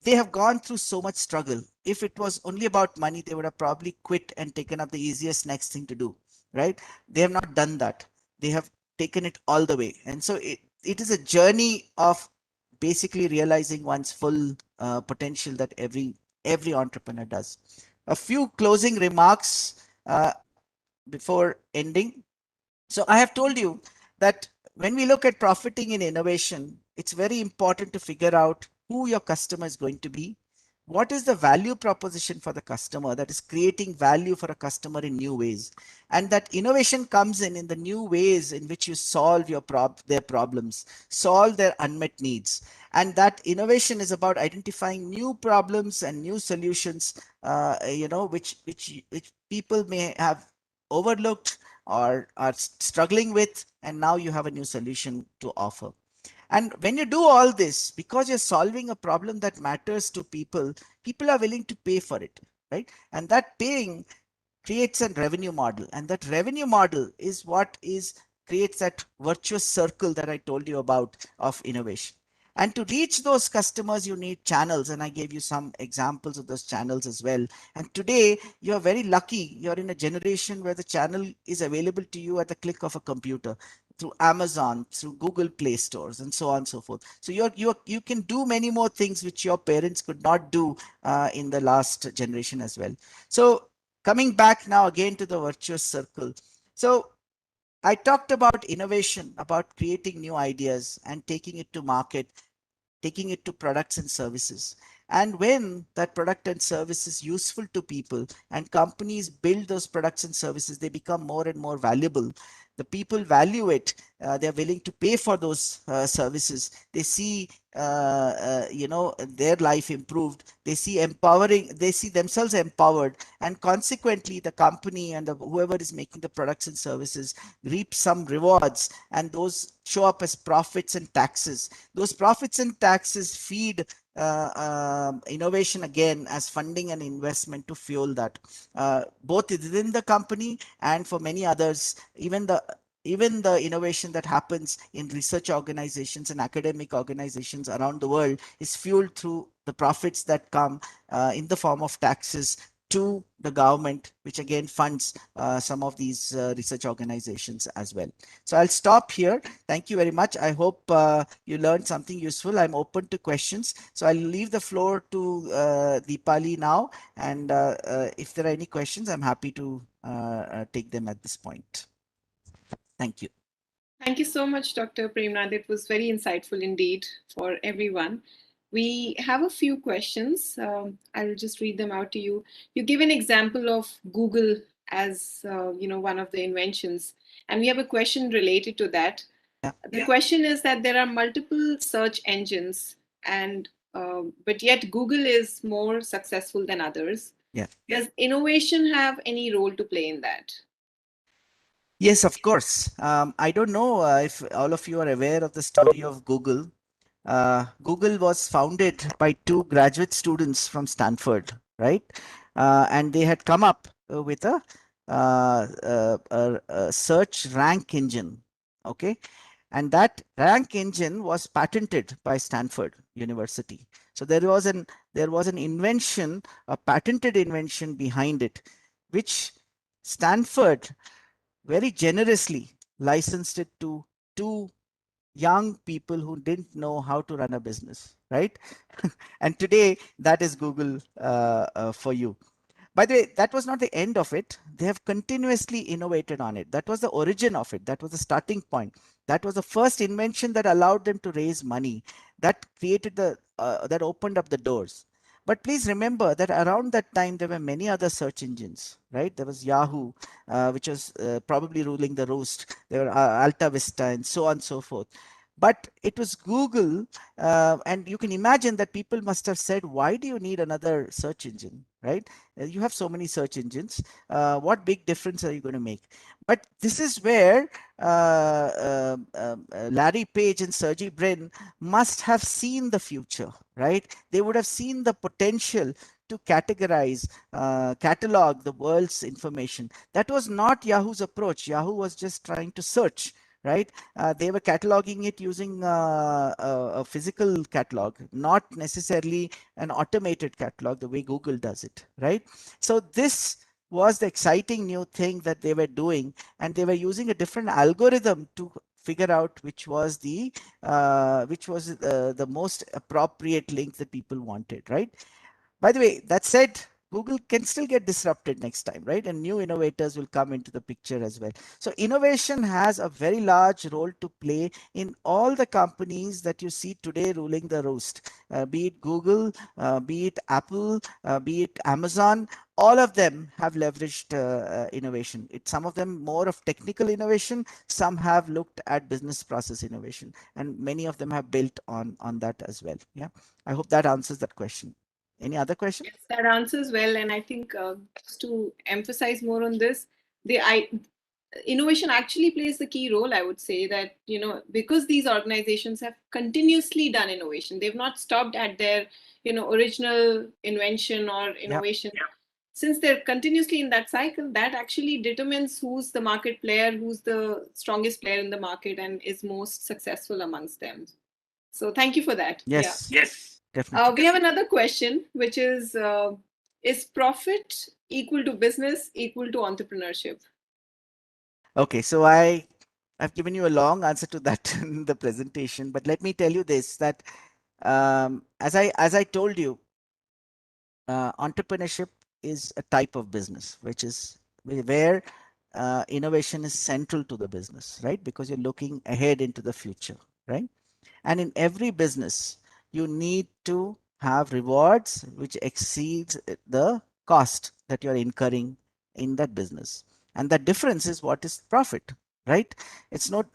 they have gone through so much struggle. If it was only about money, they would have probably quit and taken up the easiest next thing to do, right? They have not done that. They have taken it all the way. And so it is a journey of basically realizing one's full potential that every entrepreneur does. A few closing remarks before ending. So I have told you that when we look at profiting in innovation, it's very important to figure out who your customer is going to be. What is the value proposition for the customer that is creating value for a customer in new ways? And that innovation comes in the new ways in which you solve their problems, solve their unmet needs. And that innovation is about identifying new problems and new solutions, which people may have overlooked or are struggling with, and now you have a new solution to offer. And when you do all this, because you're solving a problem that matters to people, people are willing to pay for it, right? And that paying creates a revenue model, and that revenue model is what is creates that virtuous circle that I told you about of innovation. And to reach those customers, you need channels, and I gave you some examples of those channels as well. And today you're very lucky, you're in a generation where the channel is available to you at the click of a computer, through Amazon, through Google Play stores, and so on and so forth. So you can do many more things which your parents could not do in the last generation as well. So coming back now again to the virtuous circle. So I talked about innovation, about creating new ideas and taking it to market, taking it to products and services. And when that product and service is useful to people and companies build those products and services, they become more and more valuable. The people value it. They're willing to pay for those services. They see, their life improved. They see empowering. They see themselves empowered, and consequently, the company and whoever is making the products and services reap some rewards, and those show up as profits and taxes. Those profits and taxes feed innovation again as funding and investment to fuel that, both within the company and for many others. Even the innovation that happens in research organizations and academic organizations around the world is fueled through the profits that come in the form of taxes to the government, which again funds some of these research organizations as well. So I'll stop here. Thank you very much. I hope you learned something useful. I'm open to questions. So I'll leave the floor to Deepali now. And if there are any questions, I'm happy to take them at this point. Thank you. Thank you so much, Dr. Premnath. It was very insightful indeed for everyone. We have a few questions. I'll just read them out to you. You give an example of Google as one of the inventions, and we have a question related to that. Yeah. The question is that there are multiple search engines, and but yet Google is more successful than others. Yeah. Does innovation have any role to play in that? Yes, of course. I don't know if all of you are aware of the story of Google. Google was founded by two graduate students from Stanford, right? And they had come up with a search rank engine. Okay. And that rank engine was patented by Stanford University. So there was an invention, a patented invention behind it, which Stanford very generously licensed it to two young people who didn't know how to run a business, right? And today that is Google for you. By the way, that was not the end of it. They have continuously innovated on it. That was the origin of it. That was the starting point. That was the first invention that allowed them to raise money. That created that opened up the doors. But please remember that around that time there were many other search engines, right? There was Yahoo, which was probably ruling the roost. There were Alta Vista and so on and so forth. But it was Google, and you can imagine that people must have said, "Why do you need another search engine?" Right? You have so many search engines. What big difference are you going to make? But this is where Larry Page and Sergey Brin must have seen the future, right? They would have seen the potential to categorize, catalog the world's information. That was not Yahoo's approach. Yahoo was just trying to search, right? They were cataloging it using a physical catalog, not necessarily an automated catalog the way Google does it, right? So this was the exciting new thing that they were doing, and they were using a different algorithm to figure out which was the most appropriate link that people wanted, right? By the way, that said, Google can still get disrupted next time, right? And new innovators will come into the picture as well. So innovation has a very large role to play in all the companies that you see today ruling the roost, be it Google, be it Apple, be it Amazon. All of them have leveraged innovation. Some of them more of technical innovation. Some have looked at business process innovation, and many of them have built on that as well. Yeah, I hope that answers that question. Any other question? Yes, that answers well. And I think just to emphasize more on this, the innovation actually plays the key role. I would say that, because these organizations have continuously done innovation, they've not stopped at their, original invention or Yeah. innovation. Yeah. Since they're continuously in that cycle, that actually determines who's the market player, who's the strongest player in the market, and is most successful amongst them. So thank you for that. Yeah. Yes. Yes. Definitely. We have another question, which is profit equal to business equal to entrepreneurship? Okay. So I've given you a long answer to that in the presentation, but let me tell you this that as I told you, entrepreneurship is a type of business which is where innovation is central to the business, right? Because you're looking ahead into the future, right? And in every business, you need to have rewards which exceeds the cost that you're incurring in that business. And the difference is what is profit, right? It's not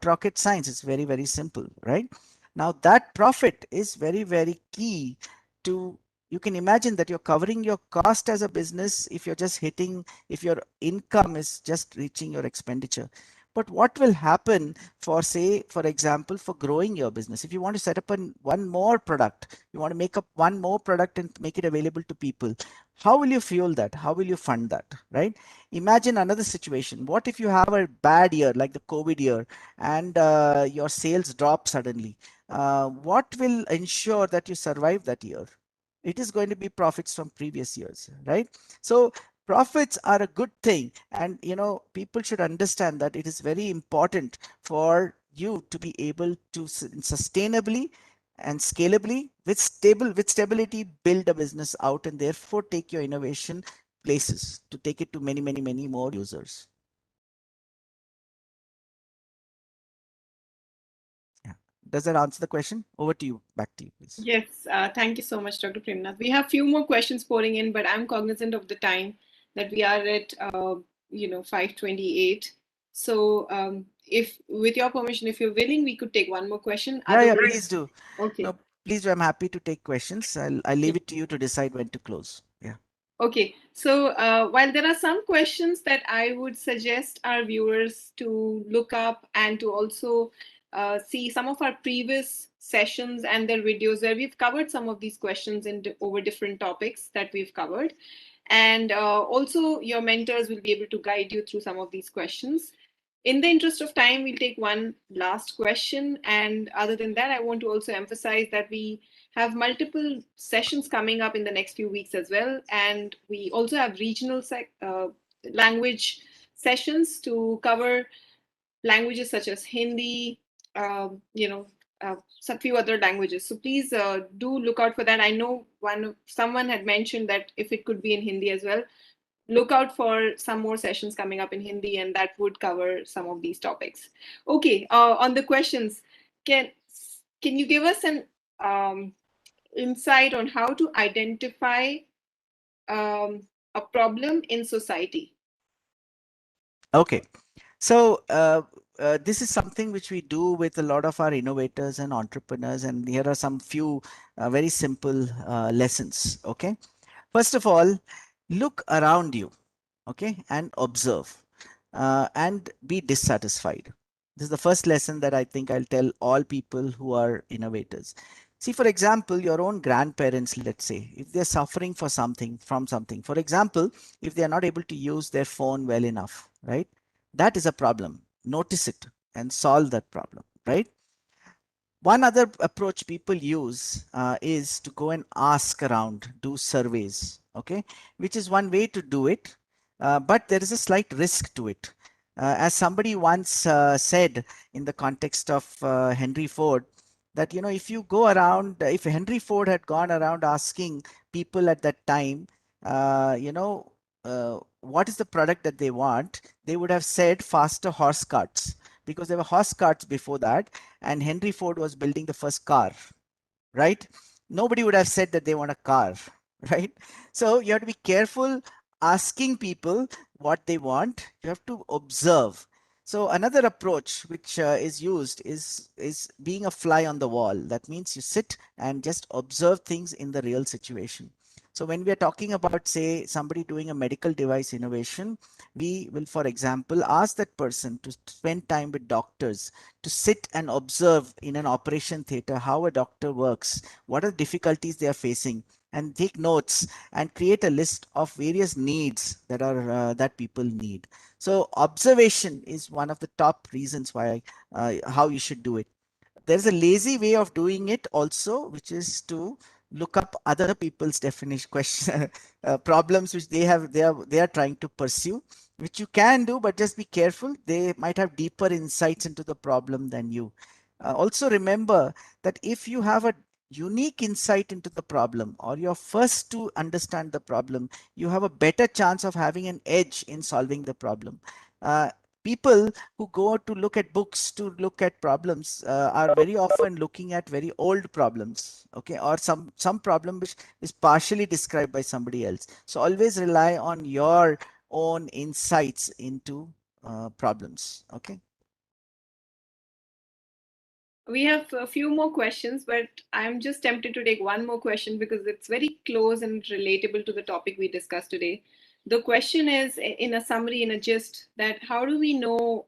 rocket science. It's very, very simple, right? Now that profit is very, very key to, you can imagine that you're covering your cost as a business if you're just hitting, if your income is just reaching your expenditure. But what will happen for, say, for example, for growing your business? If you want to set up one more product, you want to make up one more product and make it available to people, how will you fuel that? How will you fund that? Right? Imagine another situation. What if you have a bad year, like the COVID year, and your sales drop suddenly? What will ensure that you survive that year? It is going to be profits from previous years, right? So profits are a good thing, and people should understand that it is very important for you to be able to sustainably and scalably with stability build a business out, and therefore take your innovation places to take it to many, many, many more users. Yeah. Does that answer the question? Over to you. Back to you, please. Yes, thank you so much, Dr. Premnath. We have few more questions pouring in, but I'm cognizant of the time that we are at, 5:28. So, if, with your permission, if you're willing, we could take one more question. Yeah, Otherwise, please do. okay. No, please do. I'm happy to take questions. I'll Yeah. leave it to you to decide when to close. Yeah. Okay, so while there are some questions that I would suggest our viewers to look up and to also see some of our previous sessions and their videos where we've covered some of these questions over different topics that we've covered. And also, your mentors will be able to guide you through some of these questions. In the interest of time, we'll take one last question. And other than that, I want to also emphasize that we have multiple sessions coming up in the next few weeks as well. And we also have regional language sessions to cover languages such as Hindi, you know, some few other languages. So please do look out for that. I know someone had mentioned that if it could be in Hindi as well, look out for some more sessions coming up in Hindi, and that would cover some of these topics. Okay, on the questions, can can you give us an um, insight on how to identify a problem in society? Okay. So this is something which we do with a lot of our innovators and entrepreneurs, and here are some few very simple lessons. Okay. First of all, look around you, okay, and observe and be dissatisfied. This is the first lesson that I think I'll tell all people who are innovators. See, for example, your own grandparents, let's say, if they're suffering for something, from something, for example, if they are not able to use their phone well enough, right? That is a problem. Notice it and solve that problem, right? One other approach people use is to go and ask around, do surveys, okay, which is one way to do it, but there is a slight risk to it. As somebody once said in the context of Henry Ford, that if you go around, if Henry Ford had gone around asking people at that time, what is the product that they want, they would have said faster horse carts, because there were horse carts before that, and Henry Ford was building the first car, right? Nobody would have said that they want a car, right? So you have to be careful asking people what they want. You have to observe. So another approach which is used is being a fly on the wall. That means you sit and just observe things in the real situation. So when we are talking about, say, somebody doing a medical device innovation, we will, for example, ask that person to spend time with doctors, to sit and observe in an operation theater how a doctor works, what are the difficulties they are facing, and take notes and create a list of various needs that people need. So observation is one of the top reasons why how you should do it. There's a lazy way of doing it also, which is to look up other people's definition question problems which they are trying to pursue, which you can do, but just be careful. They might have deeper insights into the problem than you. Also remember that if you have a unique insight into the problem, or you're first to understand the problem, you have a better chance of having an edge in solving the problem. uh, People who go to look at books to look at problems are very often looking at very old problems, okay, or some problem which is partially described by somebody else. So always rely on your own insights into problems, okay. We have a few more questions, but I'm just tempted to take one more question because it's very close and relatable to the topic we discussed today. The question is, in a summary, in a gist, that how do we know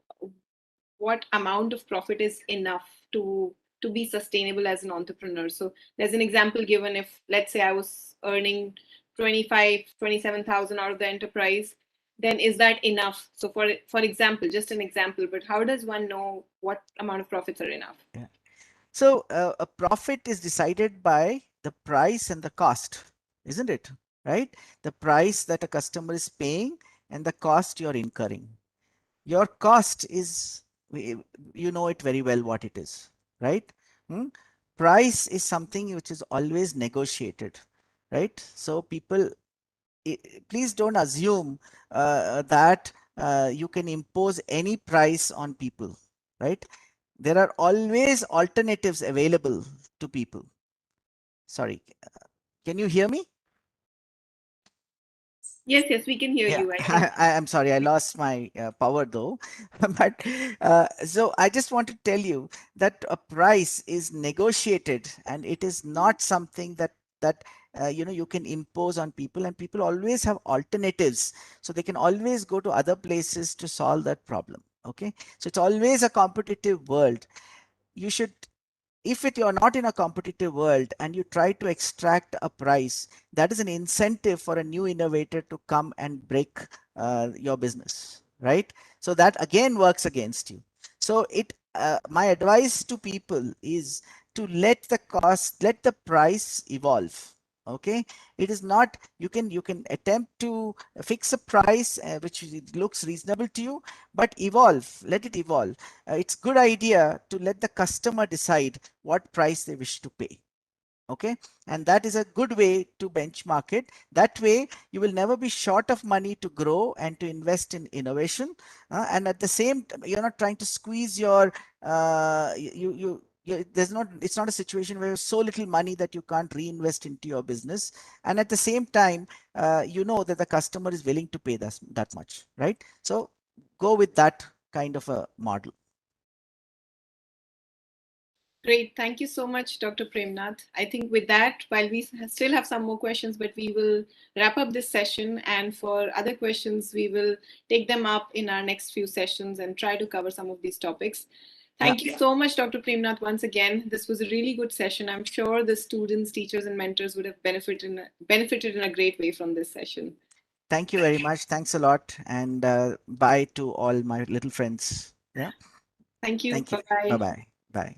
what amount of profit is enough to be sustainable as an entrepreneur? So there's an example given. If, let's say, I was earning 25, 27,000 out of the enterprise, then is that enough? So for example, just an example, but how does one know what amount of profits are enough? Yeah. So a profit is decided by the price and the cost, isn't it? Right? The price that a customer is paying and the cost you're incurring. Your cost is, you know it very well what it is, right? Hmm? Price is something which is always negotiated, right? So people, please don't assume that you can impose any price on people, right? There are always alternatives available to people. Sorry, can you hear me? Yes, yes, we can hear Yeah, you. I think. I'm sorry, I lost my power though. But so I just want to tell you that a price is negotiated, and it is not something that you can impose on people, and people always have alternatives, so they can always go to other places to solve that problem. Okay, so it's always a competitive world. You should, if you're not in a competitive world and you try to extract a price, that is an incentive for a new innovator to come and break your business, right? So that again works against you. So my advice to people is to let the price evolve. Okay, it is not, you can attempt to fix a price which looks reasonable to you, but evolve, let it evolve. It's good idea to let the customer decide what price they wish to pay. Okay, and that is a good way to benchmark it. That way you will never be short of money to grow and to invest in innovation, and at the same time you're not trying to squeeze your there's not, it's not a situation where you have so little money that you can't reinvest into your business, and at the same time you know that the customer is willing to pay that much, right? So go with that kind of a model. Great. Thank you so much, Dr. Premnath. I think with that, while we still have some more questions, but we will wrap up this session. And for other questions, we will take them up in our next few sessions and try to cover some of these topics. Thank you so much, Dr. Premnath, once again. This was a really good session. I'm sure the students, teachers, and mentors would have benefited in a great way from this session. Thank you very much. Thanks a lot. And bye to all my little friends. Yeah. Thank you. Thank you. Bye-bye. Bye bye. Bye.